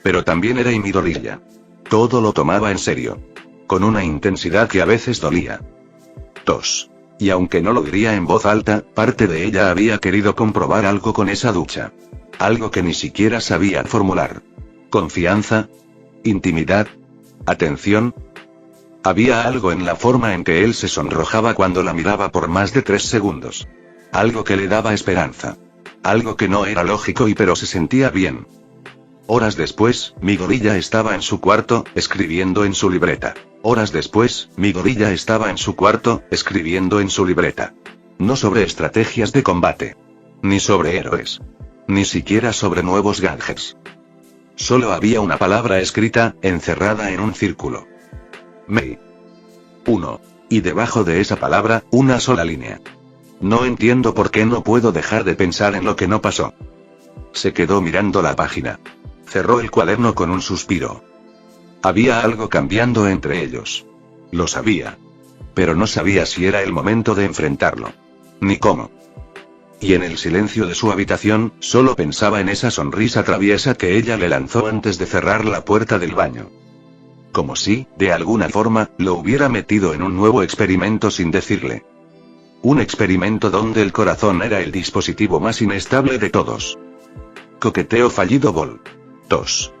Pero también era mi gorilla. Todo lo tomaba en serio. Con una intensidad que a veces dolía. Y aunque no lo diría en voz alta, parte de ella había querido comprobar algo con esa ducha. Algo que ni siquiera sabía formular. ¿Confianza? ¿Intimidad? ¿Atención? Había algo en la forma en que él se sonrojaba cuando la miraba por más de 3 segundos. Algo que le daba esperanza. Algo que no era lógico pero se sentía bien. Horas después, mi gorilla estaba en su cuarto, escribiendo en su libreta. Horas después, mi gorilla estaba en su cuarto, escribiendo en su libreta. No sobre estrategias de combate. Ni sobre héroes. Ni siquiera sobre nuevos gadgets. Solo había una palabra escrita, encerrada en un círculo. Mei. 1. Y debajo de esa palabra, una sola línea. No entiendo por qué no puedo dejar de pensar en lo que no pasó. Se quedó mirando la página. Cerró el cuaderno con un suspiro. Había algo cambiando entre ellos. Lo sabía. Pero no sabía si era el momento de enfrentarlo. Ni cómo. Y en el silencio de su habitación, solo pensaba en esa sonrisa traviesa que ella le lanzó antes de cerrar la puerta del baño. Como si, de alguna forma, lo hubiera metido en un nuevo experimento sin decirle. Un experimento donde el corazón era el dispositivo más inestable de todos. Coqueteo fallido vol. 2.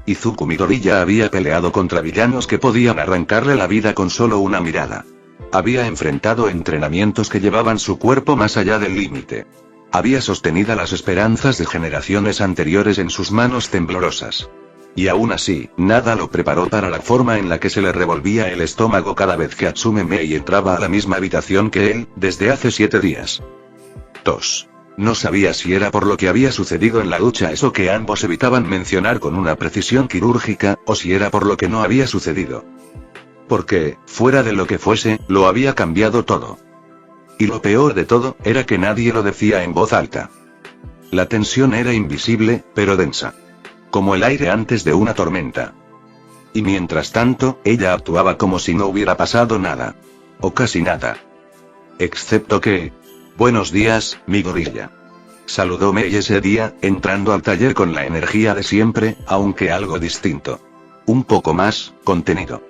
Izuku Midoriya había peleado contra villanos que podían arrancarle la vida con solo una mirada. Había enfrentado entrenamientos que llevaban su cuerpo más allá del límite. Había sostenido las esperanzas de generaciones anteriores en sus manos temblorosas. Y aún así, nada lo preparó para la forma en la que se le revolvía el estómago cada vez que Atsume Mei entraba a la misma habitación que él, desde hace 7 días. 2. No sabía si era por lo que había sucedido en la ducha eso que ambos evitaban mencionar con una precisión quirúrgica, o si era por lo que no había sucedido. Porque, fuera de lo que fuese, lo había cambiado todo. Y lo peor de todo, era que nadie lo decía en voz alta. La tensión era invisible, pero densa. Como el aire antes de una tormenta. Y mientras tanto, ella actuaba como si no hubiera pasado nada. O casi nada. Excepto que... Buenos días, mi gorilla. Saludó Mei ese día, entrando al taller con la energía de siempre, aunque algo distinto. Un poco más, contenido.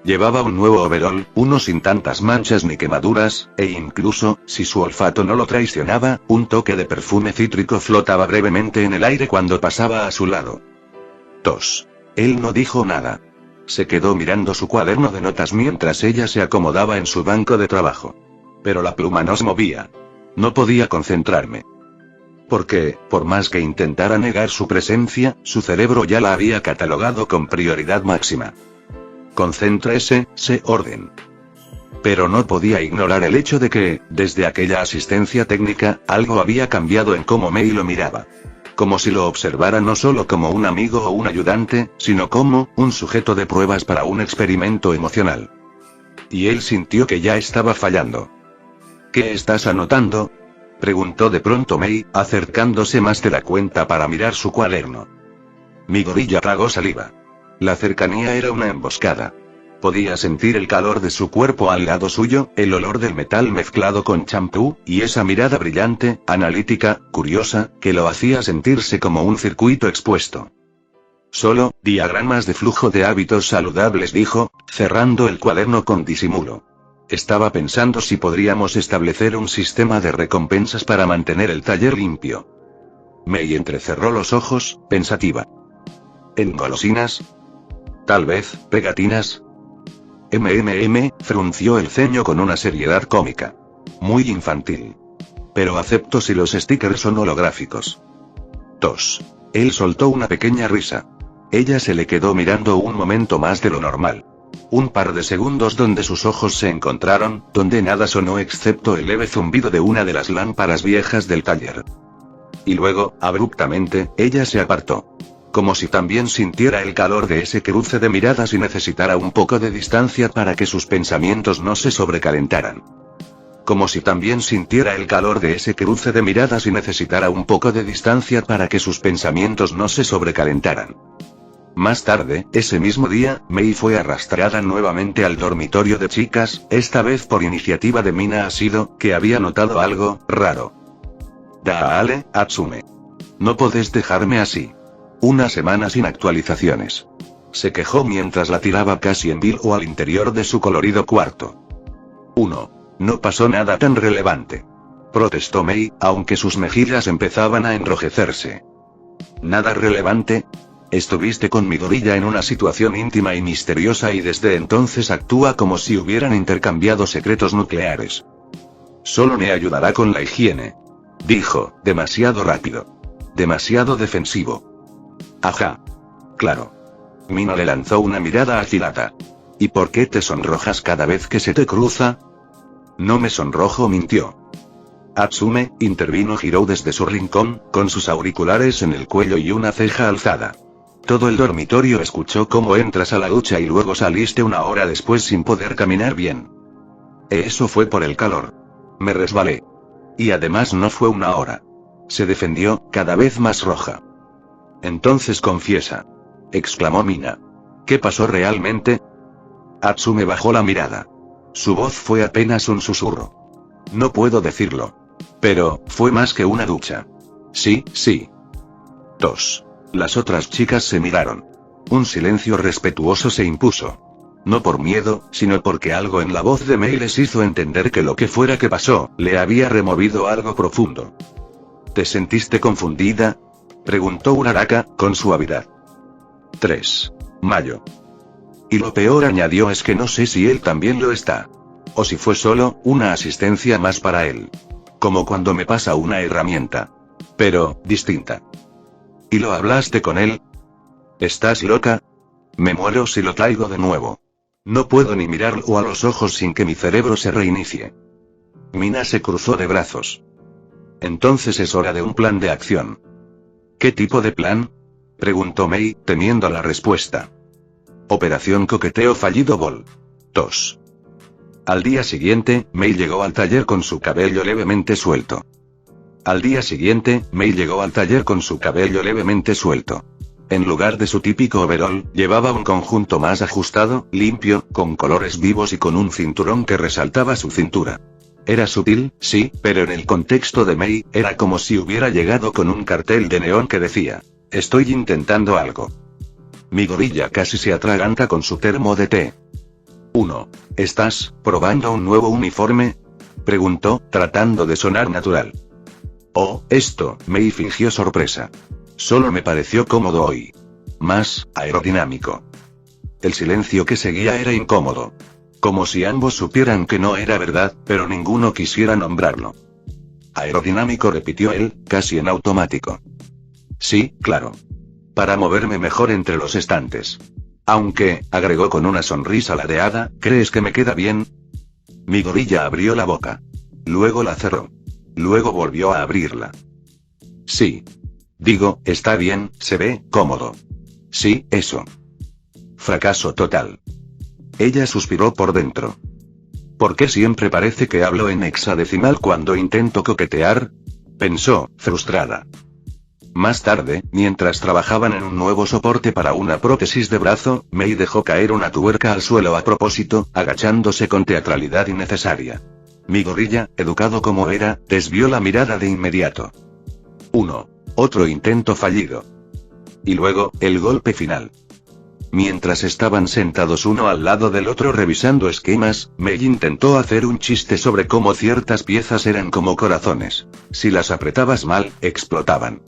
Llevaba un nuevo overol, uno sin tantas manchas ni quemaduras, e incluso, si su olfato no lo traicionaba, un toque de perfume cítrico flotaba brevemente en el aire cuando pasaba a su lado. 2. Él no dijo nada. Se quedó mirando su cuaderno de notas mientras ella se acomodaba en su banco de trabajo. Pero la pluma no se movía. No podía concentrarme. Porque, por más que intentara negar su presencia, su cerebro ya la había catalogado con prioridad máxima. Concéntrese, sé orden. Pero no podía ignorar el hecho de que, desde aquella asistencia técnica, algo había cambiado en cómo Mei lo miraba. Como si lo observara no solo como un amigo o un ayudante, sino como un sujeto de pruebas para un experimento emocional. Y él sintió que ya estaba fallando. ¿Qué estás anotando?, preguntó de pronto Mei, acercándose más de la cuenta para mirar su cuaderno. Mi gorilla tragó saliva. La cercanía era una emboscada. Podía sentir el calor de su cuerpo al lado suyo, el olor del metal mezclado con champú, y esa mirada brillante, analítica, curiosa, que lo hacía sentirse como un circuito expuesto. Solo, diagramas de flujo de hábitos saludables, dijo, cerrando el cuaderno con disimulo. Estaba pensando si podríamos establecer un sistema de recompensas para mantener el taller limpio. Mei entrecerró los ojos, pensativa. ¿En golosinas? Tal vez, pegatinas. Frunció el ceño con una seriedad cómica. Muy infantil. Pero acepto si los stickers son holográficos. 2. Él soltó una pequeña risa. Ella se le quedó mirando un momento más de lo normal. Un par de segundos donde sus ojos se encontraron, donde nada sonó excepto el leve zumbido de una de las lámparas viejas del taller. Y luego, abruptamente, ella se apartó. Como si también sintiera el calor de ese cruce de miradas y necesitara un poco de distancia para que sus pensamientos no se sobrecalentaran. Como si también sintiera el calor de ese cruce de miradas y necesitara un poco de distancia para que sus pensamientos no se sobrecalentaran. Más tarde, ese mismo día, Mei fue arrastrada nuevamente al dormitorio de chicas, esta vez por iniciativa de Mina Asido, que había notado algo raro. Dale, Atsume. No podés dejarme así. Una semana sin actualizaciones. Se quejó mientras la tiraba casi en vilo al interior de su colorido cuarto. 1. No pasó nada tan relevante. Protestó Mei, aunque sus mejillas empezaban a enrojecerse. ¿Nada relevante? Estuviste con mi gorilla en una situación íntima y misteriosa y desde entonces actúa como si hubieran intercambiado secretos nucleares. Solo me ayudará con la higiene. Dijo, demasiado rápido. Demasiado defensivo. Ajá. Claro. Mina le lanzó una mirada afilada. ¿Y por qué te sonrojas cada vez que se te cruza? No me sonrojo, mintió. Atsume, intervino Hirou desde su rincón, con sus auriculares en el cuello y una ceja alzada. Todo el dormitorio escuchó cómo entras a la ducha y luego saliste una hora después sin poder caminar bien. Eso fue por el calor. Me resbalé. Y además no fue una hora. Se defendió, cada vez más roja. Entonces confiesa. Exclamó Mina. ¿Qué pasó realmente? Atsume bajó la mirada. Su voz fue apenas un susurro. No puedo decirlo. Pero, fue más que una ducha. Sí, sí. 2. Las otras chicas se miraron. Un silencio respetuoso se impuso. No por miedo, sino porque algo en la voz de Mei les hizo entender que lo que fuera que pasó, le había removido algo profundo. ¿Te sentiste confundida? Preguntó Uraraka, con suavidad. 3. Mayo. Y lo peor, añadió, es que no sé si él también lo está. O si fue solo una asistencia más para él. Como cuando me pasa una herramienta. Pero, distinta. ¿Y lo hablaste con él? ¿Estás loca? Me muero si lo traigo de nuevo. No puedo ni mirarlo a los ojos sin que mi cerebro se reinicie. Mina se cruzó de brazos. Entonces es hora de un plan de acción. ¿Qué tipo de plan? Preguntó Mei, temiendo la respuesta. Operación Coqueteo Fallido Vol. 2. Al día siguiente, Mei llegó al taller con su cabello levemente suelto. En lugar de su típico overol, llevaba un conjunto más ajustado, limpio, con colores vivos y con un cinturón que resaltaba su cintura. Era sutil, sí, pero en el contexto de Mei, era como si hubiera llegado con un cartel de neón que decía: estoy intentando algo. Mi gorilla casi se atraganta con su termo de té. 1. ¿Estás probando un nuevo uniforme? Preguntó, tratando de sonar natural. Oh, esto, Mei fingió sorpresa. Solo me pareció cómodo hoy. Más aerodinámico. El silencio que seguía era incómodo. Como si ambos supieran que no era verdad, pero ninguno quisiera nombrarlo. Aerodinámico, repitió él, casi en automático. Sí, claro. Para moverme mejor entre los estantes. Aunque, agregó con una sonrisa ladeada, ¿crees que me queda bien? Mi gorilla abrió la boca. Luego la cerró. Luego volvió a abrirla. Sí. Digo, está bien, se ve cómodo. Sí, eso. Fracaso total. Ella suspiró por dentro. ¿Por qué siempre parece que hablo en hexadecimal cuando intento coquetear? Pensó, frustrada. Más tarde, mientras trabajaban en un nuevo soporte para una prótesis de brazo, Mei dejó caer una tuerca al suelo a propósito, agachándose con teatralidad innecesaria. Mi gorilla, educado como era, desvió la mirada de inmediato. 1. Otro intento fallido. Y luego, el golpe final. Mientras estaban sentados uno al lado del otro revisando esquemas, Mei intentó hacer un chiste sobre cómo ciertas piezas eran como corazones. Si las apretabas mal, explotaban.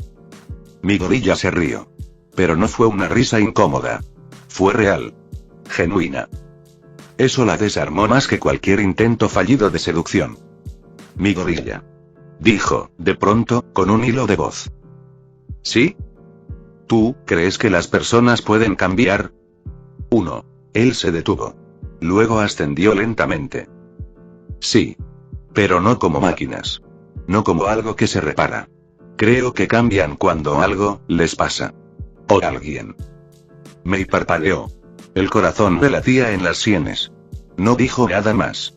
Mi gorilla se rió. Pero no fue una risa incómoda. Fue real. Genuina. Eso la desarmó más que cualquier intento fallido de seducción. Mi gorilla. Dijo, de pronto, con un hilo de voz. ¿Sí? ¿Tú crees que las personas pueden cambiar? 1. Él se detuvo. Luego ascendió lentamente. Sí. Pero no como máquinas. No como algo que se repara. Creo que cambian cuando algo les pasa. O alguien. Mei parpadeó. El corazón le latía en las sienes. No dijo nada más.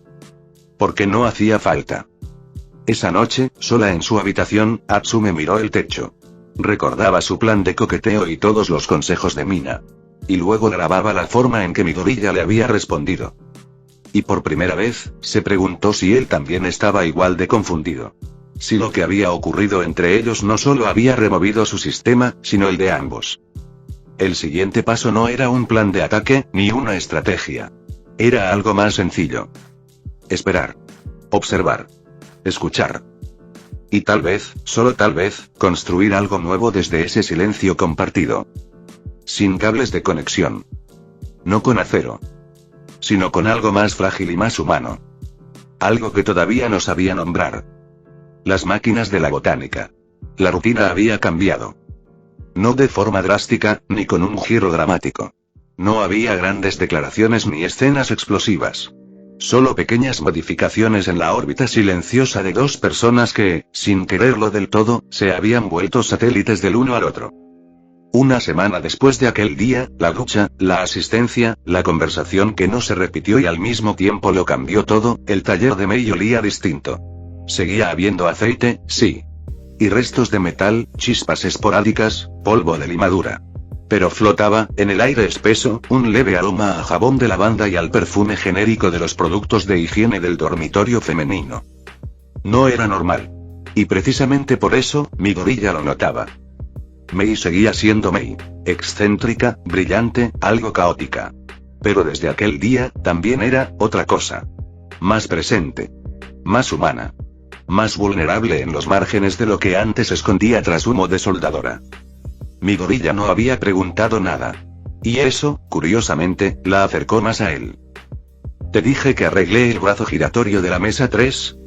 Porque no hacía falta. Esa noche, sola en su habitación, Atsume miró el techo. Recordaba su plan de coqueteo y todos los consejos de Mina. Y luego grababa la forma en que mi gorilla le había respondido. Y por primera vez, se preguntó si él también estaba igual de confundido. Si lo que había ocurrido entre ellos no solo había removido su sistema, sino el de ambos. El siguiente paso no era un plan de ataque, ni una estrategia. Era algo más sencillo. Esperar. Observar. Escuchar. Y tal vez, solo tal vez, construir algo nuevo desde ese silencio compartido. Sin cables de conexión. No con acero. Sino con algo más frágil y más humano. Algo que todavía no sabía nombrar. Las máquinas de la botánica. La rutina había cambiado. No de forma drástica, ni con un giro dramático. No había grandes declaraciones ni escenas explosivas. Solo pequeñas modificaciones en la órbita silenciosa de dos personas que, sin quererlo del todo, se habían vuelto satélites del uno al otro. Una semana después de aquel día, la ducha, la asistencia, la conversación que no se repitió y al mismo tiempo lo cambió todo, el taller de Mei olía distinto. Seguía habiendo aceite, sí. Y restos de metal, chispas esporádicas, polvo de limadura. Pero flotaba, en el aire espeso, un leve aroma a jabón de lavanda y al perfume genérico de los productos de higiene del dormitorio femenino. No era normal. Y precisamente por eso, mi gorilla lo notaba. Mei seguía siendo Mei. Excéntrica, brillante, algo caótica. Pero desde aquel día, también era, otra cosa. Más presente. Más humana. Más vulnerable en los márgenes de lo que antes escondía tras humo de soldadora. Mi gorilla no había preguntado nada. Y eso, curiosamente, la acercó más a él. «Te dije que arreglé el brazo giratorio de la mesa 3»,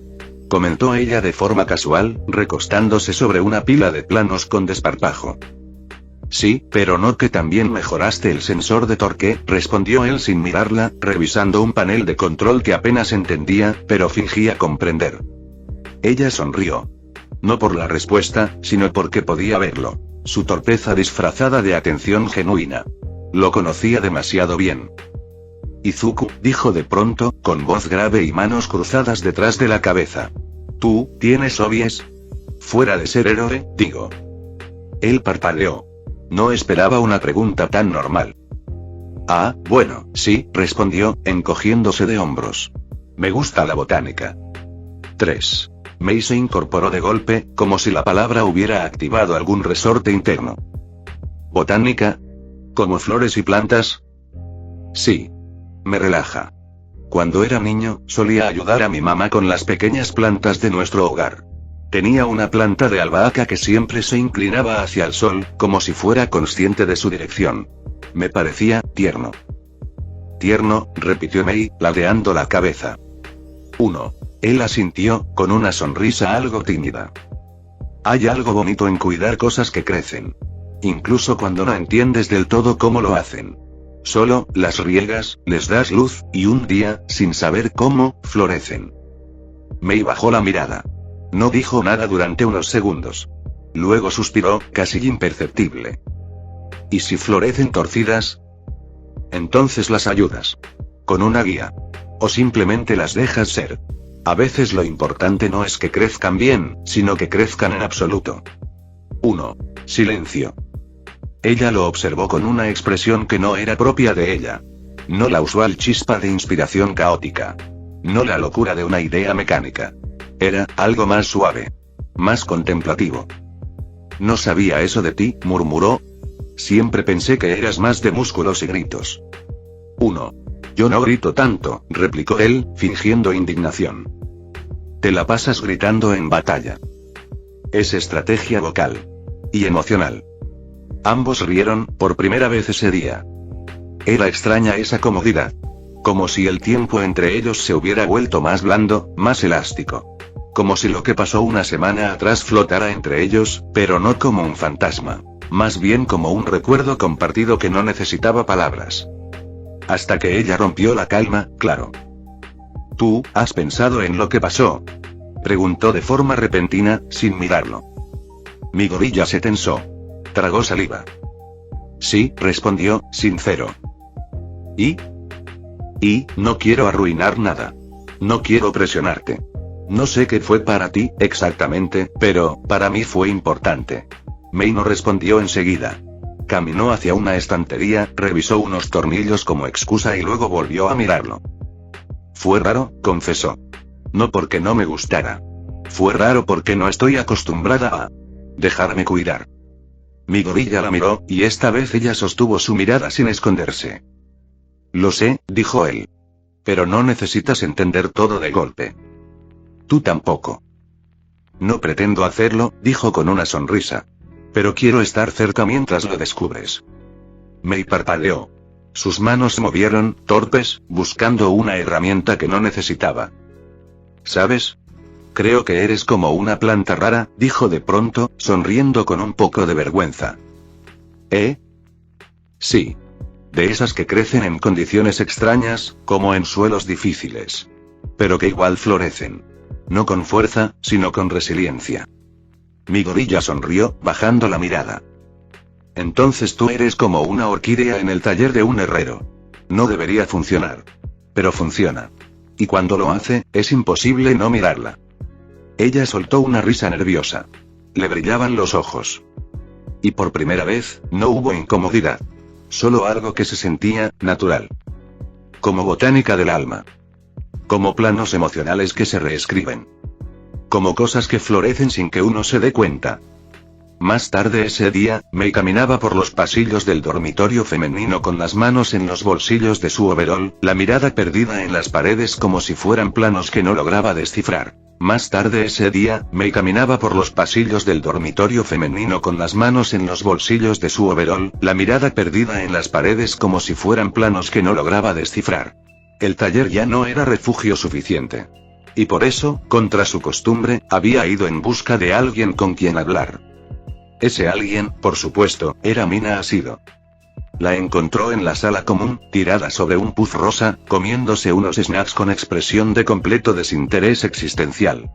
comentó ella de forma casual, recostándose sobre una pila de planos con desparpajo. «Sí, pero no que también mejoraste el sensor de torque», respondió él sin mirarla, revisando un panel de control que apenas entendía, pero fingía comprender. Ella sonrió. No por la respuesta, sino porque podía verlo. Su torpeza disfrazada de atención genuina. Lo conocía demasiado bien. «Izuku», dijo de pronto, con voz grave y manos cruzadas detrás de la cabeza. «¿Tú, tienes hobbies? Fuera de ser héroe, digo». Él parpadeó. No esperaba una pregunta tan normal. «Ah, bueno, sí», respondió, encogiéndose de hombros. «Me gusta la botánica». 3. Mei se incorporó de golpe, como si la palabra hubiera activado algún resorte interno. «¿Botánica? ¿Como flores y plantas?» «Sí. Me relaja. Cuando era niño, solía ayudar a mi mamá con las pequeñas plantas de nuestro hogar. Tenía una planta de albahaca que siempre se inclinaba hacia el sol, como si fuera consciente de su dirección. Me parecía tierno». «Tierno», repitió Mei, ladeando la cabeza. 1. Él asintió, con una sonrisa algo tímida. «Hay algo bonito en cuidar cosas que crecen. Incluso cuando no entiendes del todo cómo lo hacen. Solo, las riegas, les das luz, y un día, sin saber cómo, florecen». Mei bajó la mirada. No dijo nada durante unos segundos. Luego suspiró, casi imperceptible. «¿Y si florecen torcidas?» «Entonces las ayudas. Con una guía. O simplemente las dejas ser. A veces lo importante no es que crezcan bien, sino que crezcan en absoluto». 1. Silencio. Ella lo observó con una expresión que no era propia de ella. No la usual chispa de inspiración caótica. No la locura de una idea mecánica. Era algo más suave. Más contemplativo. «No sabía eso de ti», murmuró. «Siempre pensé que eras más de músculos y gritos». 1. «Yo no grito tanto», replicó él, fingiendo indignación. «Te la pasas gritando en batalla». «Es estrategia vocal. Y emocional». Ambos rieron, por primera vez ese día. Era extraña esa comodidad. Como si el tiempo entre ellos se hubiera vuelto más blando, más elástico. Como si lo que pasó una semana atrás flotara entre ellos, pero no como un fantasma. Más bien como un recuerdo compartido que no necesitaba palabras. Hasta que ella rompió la calma, claro. «¿Tú, has pensado en lo que pasó?», preguntó de forma repentina, sin mirarlo. Mi gorilla se tensó. Tragó saliva. «Sí», respondió, sincero. «¿Y?» «Y, no quiero arruinar nada. No quiero presionarte. No sé qué fue para ti, exactamente, pero, para mí fue importante». Mei no respondió enseguida. Caminó hacia una estantería, revisó unos tornillos como excusa y luego volvió a mirarlo. «Fue raro», confesó. «No porque no me gustara. Fue raro porque no estoy acostumbrada a dejarme cuidar». Mi gorilla la miró, y esta vez ella sostuvo su mirada sin esconderse. «Lo sé», dijo él. «Pero no necesitas entender todo de golpe. Tú tampoco». «No pretendo hacerlo», dijo con una sonrisa. «Pero quiero estar cerca mientras lo descubres». Mei parpadeó. Sus manos se movieron, torpes, buscando una herramienta que no necesitaba. «¿Sabes? Creo que eres como una planta rara», dijo de pronto, sonriendo con un poco de vergüenza. ¿Eh? Sí. De esas que crecen en condiciones extrañas, como en suelos difíciles. Pero que igual florecen. No con fuerza, sino con resiliencia. Mi gorilla sonrió, bajando la mirada. Entonces tú eres como una orquídea en el taller de un herrero. No debería funcionar. Pero funciona. Y cuando lo hace, es imposible no mirarla. Ella soltó una risa nerviosa. Le brillaban los ojos. Y por primera vez, no hubo incomodidad. Solo algo que se sentía, natural. Como botánica del alma. Como planos emocionales que se reescriben. Como cosas que florecen sin que uno se dé cuenta. Más tarde ese día, Mei caminaba por los pasillos del dormitorio femenino con las manos en los bolsillos de su overol, la mirada perdida en las paredes como si fueran planos que no lograba descifrar. Más tarde ese día, Mei caminaba por los pasillos del dormitorio femenino con las manos en los bolsillos de su overol, la mirada perdida en las paredes como si fueran planos que no lograba descifrar. El taller ya no era refugio suficiente. Y por eso, contra su costumbre, había ido en busca de alguien con quien hablar. Ese alguien, por supuesto, era Mina Asido. La encontró en la sala común, tirada sobre un puff rosa, comiéndose unos snacks con expresión de completo desinterés existencial.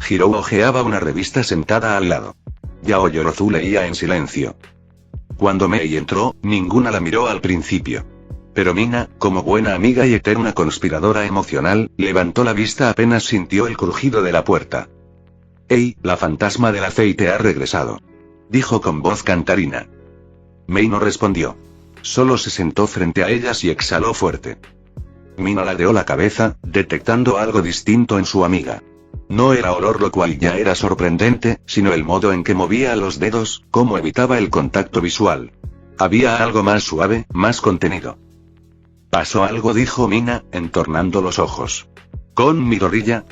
Hiro hojeaba una revista sentada al lado. Yao Yorozu leía en silencio. Cuando Mei entró, ninguna la miró al principio. Pero Mina, como buena amiga y eterna conspiradora emocional, levantó la vista apenas sintió el crujido de la puerta. «Hey, la fantasma del aceite ha regresado», dijo con voz cantarina. Mei no respondió. Solo se sentó frente a ellas y exhaló fuerte. Mina ladeó la cabeza, detectando algo distinto en su amiga. No era olor, lo cual ya era sorprendente, sino el modo en que movía los dedos, cómo evitaba el contacto visual. Había algo más suave, más contenido. «¿Pasó algo?», dijo Mina, entornando los ojos. «¿Con mi gorilla?».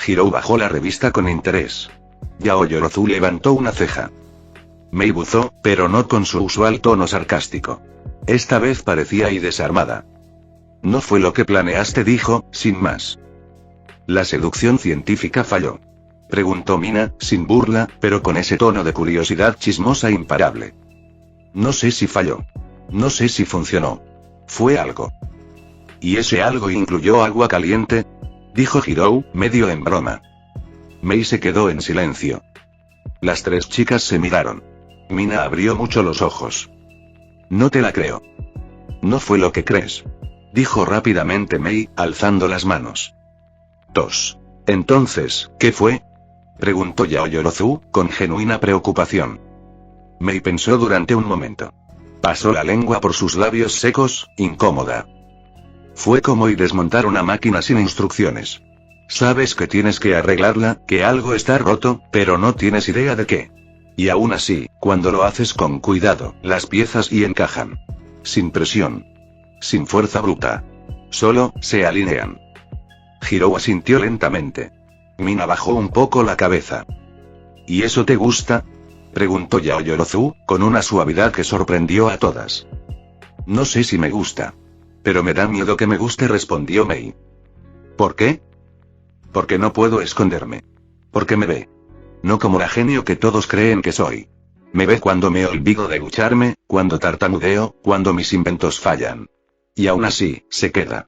Hiro bajó la revista con interés. Yao Yorozu levantó una ceja. Mei buzó, pero no con su usual tono sarcástico. Esta vez parecía desarmada. «No fue lo que planeaste», dijo, sin más. «¿La seducción científica falló?», preguntó Mina, sin burla, pero con ese tono de curiosidad chismosa imparable. «No sé si falló. No sé si funcionó. Fue algo». «¿Y ese algo incluyó agua caliente?», dijo Hiro, medio en broma. Mei se quedó en silencio. Las tres chicas se miraron. Mina abrió mucho los ojos. «No te la creo». «No fue lo que crees», dijo rápidamente Mei, alzando las manos. «Tos. Entonces, ¿qué fue?», preguntó Yao Yorozu, con genuina preocupación. Mei pensó durante un momento. Pasó la lengua por sus labios secos, incómoda. «Fue como desmontar una máquina sin instrucciones. Sabes que tienes que arreglarla, que algo está roto, pero no tienes idea de qué. Y aún así, cuando lo haces con cuidado, las piezas y encajan. Sin presión. Sin fuerza bruta. Solo, se alinean». Hiro asintió lentamente. Mina bajó un poco la cabeza. «¿Y eso te gusta?», preguntó Yao Yorozu, con una suavidad que sorprendió a todas. «No sé si me gusta. Pero me da miedo que me guste», respondió Mei. «¿Por qué?». «Porque no puedo esconderme. Porque me ve. No como la genio que todos creen que soy. Me ve cuando me olvido de ducharme, cuando tartamudeo, cuando mis inventos fallan. Y aún así, se queda».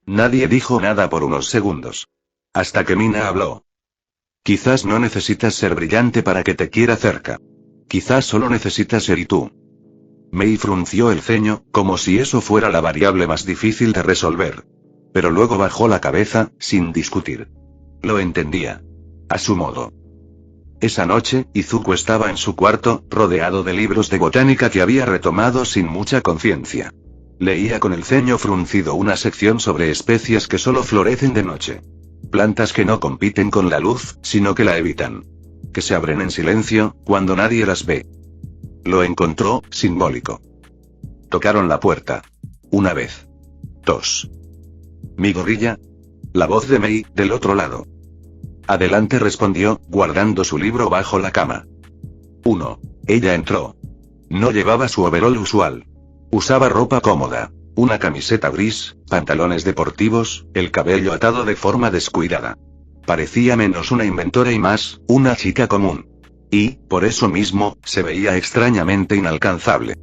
Nadie dijo nada por unos segundos. Hasta que Mina habló. «Quizás no necesitas ser brillante para que te quiera cerca. Quizás solo necesitas ser tú». Mei frunció el ceño, como si eso fuera la variable más difícil de resolver. Pero luego bajó la cabeza, sin discutir. Lo entendía. A su modo. Esa noche, Izuku estaba en su cuarto, rodeado de libros de botánica que había retomado sin mucha conciencia. Leía con el ceño fruncido una sección sobre especies que solo florecen de noche. Plantas que no compiten con la luz, sino que la evitan. Que se abren en silencio, cuando nadie las ve. Lo encontró, simbólico. Tocaron la puerta. Una vez. Dos. «¿Mi gorilla?», la voz de Mei, del otro lado. «Adelante», respondió, guardando su libro bajo la cama. 1. Ella entró. No llevaba su overol usual. Usaba ropa cómoda. Una camiseta gris, pantalones deportivos, el cabello atado de forma descuidada. Parecía menos una inventora y más, una chica común. Y, por eso mismo, se veía extrañamente inalcanzable.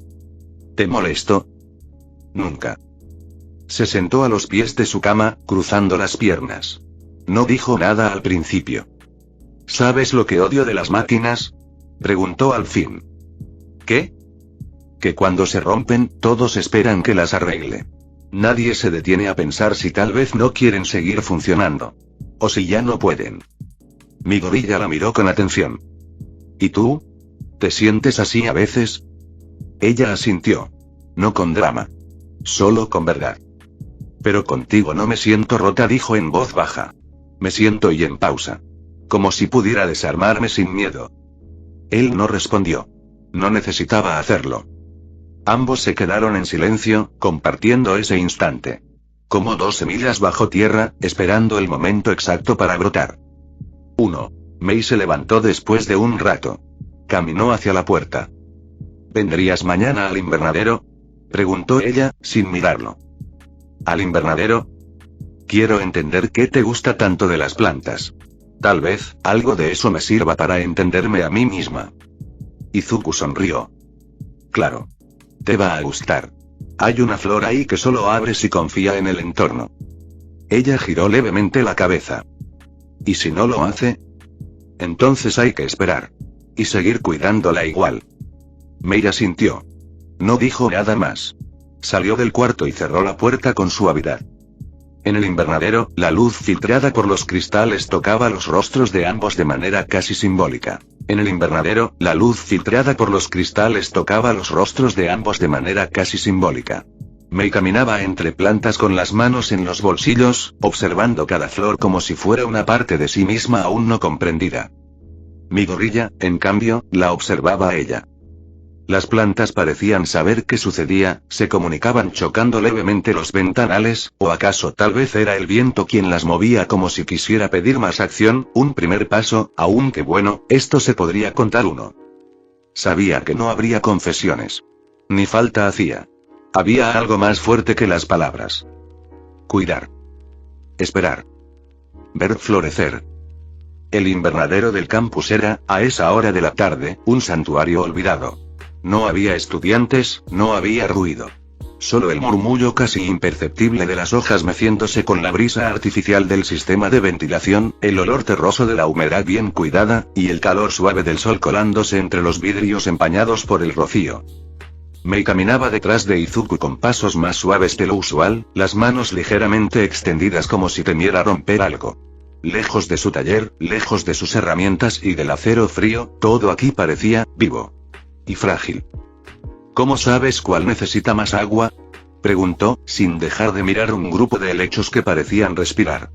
¿Te molesto? Nunca. Se sentó a los pies de su cama, cruzando las piernas. No dijo nada al principio. ¿Sabes lo que odio de las máquinas? Preguntó al fin. ¿Qué? Que cuando se rompen, todos esperan que las arregle. Nadie se detiene a pensar si tal vez no quieren seguir funcionando. O si ya no pueden. Mi gorilla la miró con atención. ¿Y tú? ¿Te sientes así a veces? Ella asintió. No con drama. Solo con verdad. Pero contigo no me siento rota, dijo en voz baja. Me siento y en pausa. Como si pudiera desarmarme sin miedo. Él no respondió. No necesitaba hacerlo. Ambos se quedaron en silencio, compartiendo ese instante. Como dos semillas bajo tierra, esperando el momento exacto para brotar. 1. Mei se levantó después de un rato. Caminó hacia la puerta. ¿Vendrías mañana al invernadero? Preguntó ella, sin mirarlo. ¿Al invernadero? Quiero entender qué te gusta tanto de las plantas. Tal vez, algo de eso me sirva para entenderme a mí misma. Izuku sonrió. Claro. Te va a gustar. Hay una flor ahí que solo abre si confía en el entorno. Ella giró levemente la cabeza. ¿Y si no lo hace? Entonces hay que esperar. Y seguir cuidándola igual. Mei asintió. No dijo nada más. Salió del cuarto y cerró la puerta con suavidad. En el invernadero, la luz filtrada por los cristales tocaba los rostros de ambos de manera casi simbólica. En el invernadero, la luz filtrada por los cristales tocaba los rostros de ambos de manera casi simbólica. Mei caminaba entre plantas con las manos en los bolsillos, observando cada flor como si fuera una parte de sí misma aún no comprendida. Mi gorilla, en cambio, la observaba a ella. Las plantas parecían saber qué sucedía, se comunicaban chocando levemente los ventanales, o acaso tal vez era el viento quien las movía como si quisiera pedir más acción, un primer paso, aunque bueno, esto se podría contar uno. Sabía que no habría confesiones. Ni falta hacía. Había algo más fuerte que las palabras. Cuidar. Esperar. Ver florecer. El invernadero del campus era, a esa hora de la tarde, un santuario olvidado. No había estudiantes, no había ruido. Solo el murmullo casi imperceptible de las hojas meciéndose con la brisa artificial del sistema de ventilación, el olor terroso de la humedad bien cuidada, y el calor suave del sol colándose entre los vidrios empañados por el rocío. Mei caminaba detrás de Izuku con pasos más suaves de lo usual, las manos ligeramente extendidas como si temiera romper algo. Lejos de su taller, lejos de sus herramientas y del acero frío, todo aquí parecía vivo. Y frágil. ¿Cómo sabes cuál necesita más agua? Preguntó, sin dejar de mirar un grupo de helechos que parecían respirar.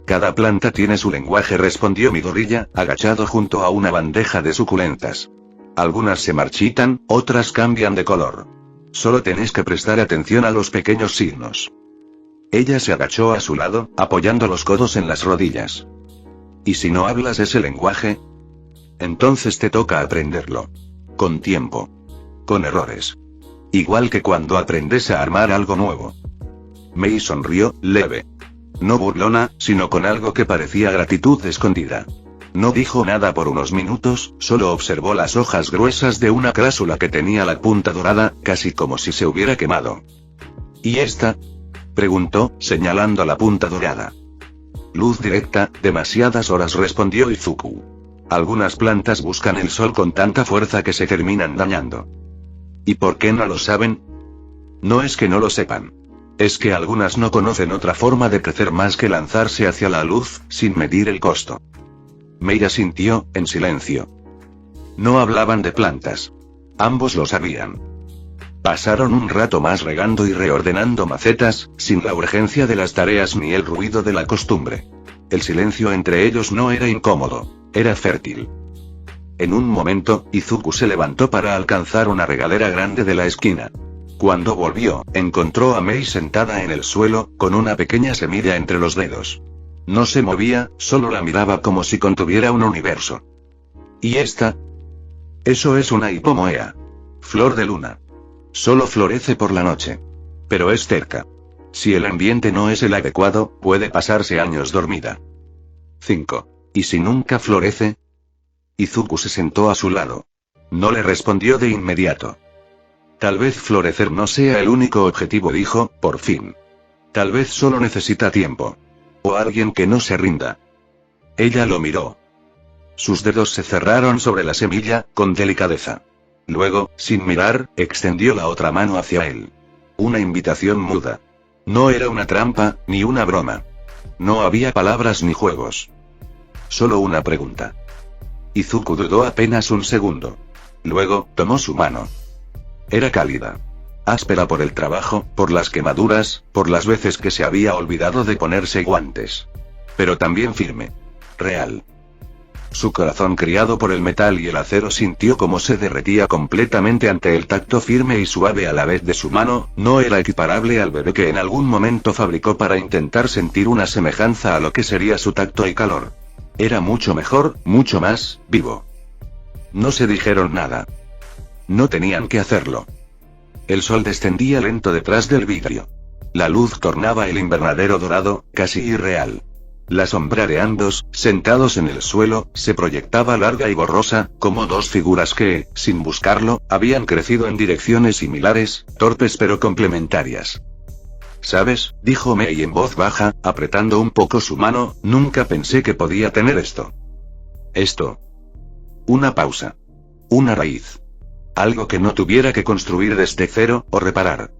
Cada planta tiene su lenguaje, respondió mi gorilla, agachado junto a una bandeja de suculentas. Algunas se marchitan, otras cambian de color. Solo tenés que prestar atención a los pequeños signos. Ella se agachó a su lado, apoyando los codos en las rodillas. ¿Y si no hablas ese lenguaje? Entonces te toca aprenderlo. Con tiempo. Con errores. Igual que cuando aprendes a armar algo nuevo. Mei sonrió, leve. No burlona, sino con algo que parecía gratitud escondida. No dijo nada por unos minutos, solo observó las hojas gruesas de una crásula que tenía la punta dorada, casi como si se hubiera quemado. ¿Y esta? Preguntó, señalando la punta dorada. Luz directa, demasiadas horas, respondió Izuku. Algunas plantas buscan el sol con tanta fuerza que se terminan dañando. ¿Y por qué no lo saben? No es que no lo sepan. Es que algunas no conocen otra forma de crecer más que lanzarse hacia la luz, sin medir el costo. Mei asintió, en silencio. No hablaban de plantas. Ambos lo sabían. Pasaron un rato más regando y reordenando macetas, sin la urgencia de las tareas ni el ruido de la costumbre. El silencio entre ellos no era incómodo. Era fértil. En un momento, Izuku se levantó para alcanzar una regadera grande de la esquina. Cuando volvió, encontró a Mei sentada en el suelo, con una pequeña semilla entre los dedos. No se movía, solo la miraba como si contuviera un universo. ¿Y esta? Eso es una hipomoea. Flor de luna. Solo florece por la noche. Pero es cerca. Si el ambiente no es el adecuado, puede pasarse años dormida. 5. ¿Y si nunca florece? Izuku se sentó a su lado. No le respondió de inmediato. Tal vez florecer no sea el único objetivo, dijo, por fin. Tal vez solo necesita tiempo. O alguien que no se rinda. Ella lo miró. Sus dedos se cerraron sobre la semilla, con delicadeza. Luego, sin mirar, extendió la otra mano hacia él. Una invitación muda. No era una trampa, ni una broma. No había palabras ni juegos. Solo una pregunta. Izuku dudó apenas un segundo. Luego, tomó su mano. Era cálida. Áspera por el trabajo, por las quemaduras, por las veces que se había olvidado de ponerse guantes. Pero también firme. Real. Su corazón criado por el metal y el acero sintió como se derretía completamente ante el tacto firme y suave a la vez de su mano. No era equiparable al bebé que en algún momento fabricó para intentar sentir una semejanza a lo que sería su tacto y calor. Era mucho mejor, mucho más vivo. No se dijeron nada. No tenían que hacerlo. El sol descendía lento detrás del vidrio. La luz tornaba el invernadero dorado, casi irreal. La sombra de ambos, sentados en el suelo, se proyectaba larga y borrosa, como dos figuras que, sin buscarlo, habían crecido en direcciones similares, torpes pero complementarias. ¿Sabes?, dijo Mei en voz baja, apretando un poco su mano, nunca pensé que podía tener esto. Esto. Una pausa. Una raíz. Algo que no tuviera que construir desde cero, o reparar.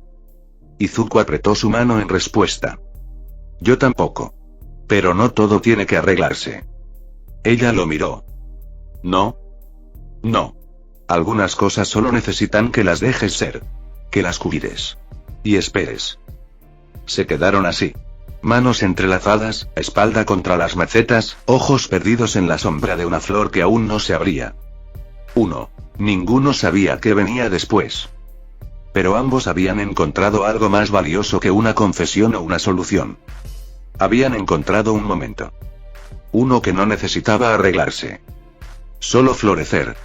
Izuku apretó su mano en respuesta. Yo tampoco. Pero no todo tiene que arreglarse. Ella lo miró. No. No. Algunas cosas solo necesitan que las dejes ser. Que las cuides. Y esperes. Se quedaron así. Manos entrelazadas, espalda contra las macetas, ojos perdidos en la sombra de una flor que aún no se abría. Ninguno sabía qué venía después. Pero ambos habían encontrado algo más valioso que una confesión o una solución. Habían encontrado un momento. Uno que no necesitaba arreglarse. Solo florecer.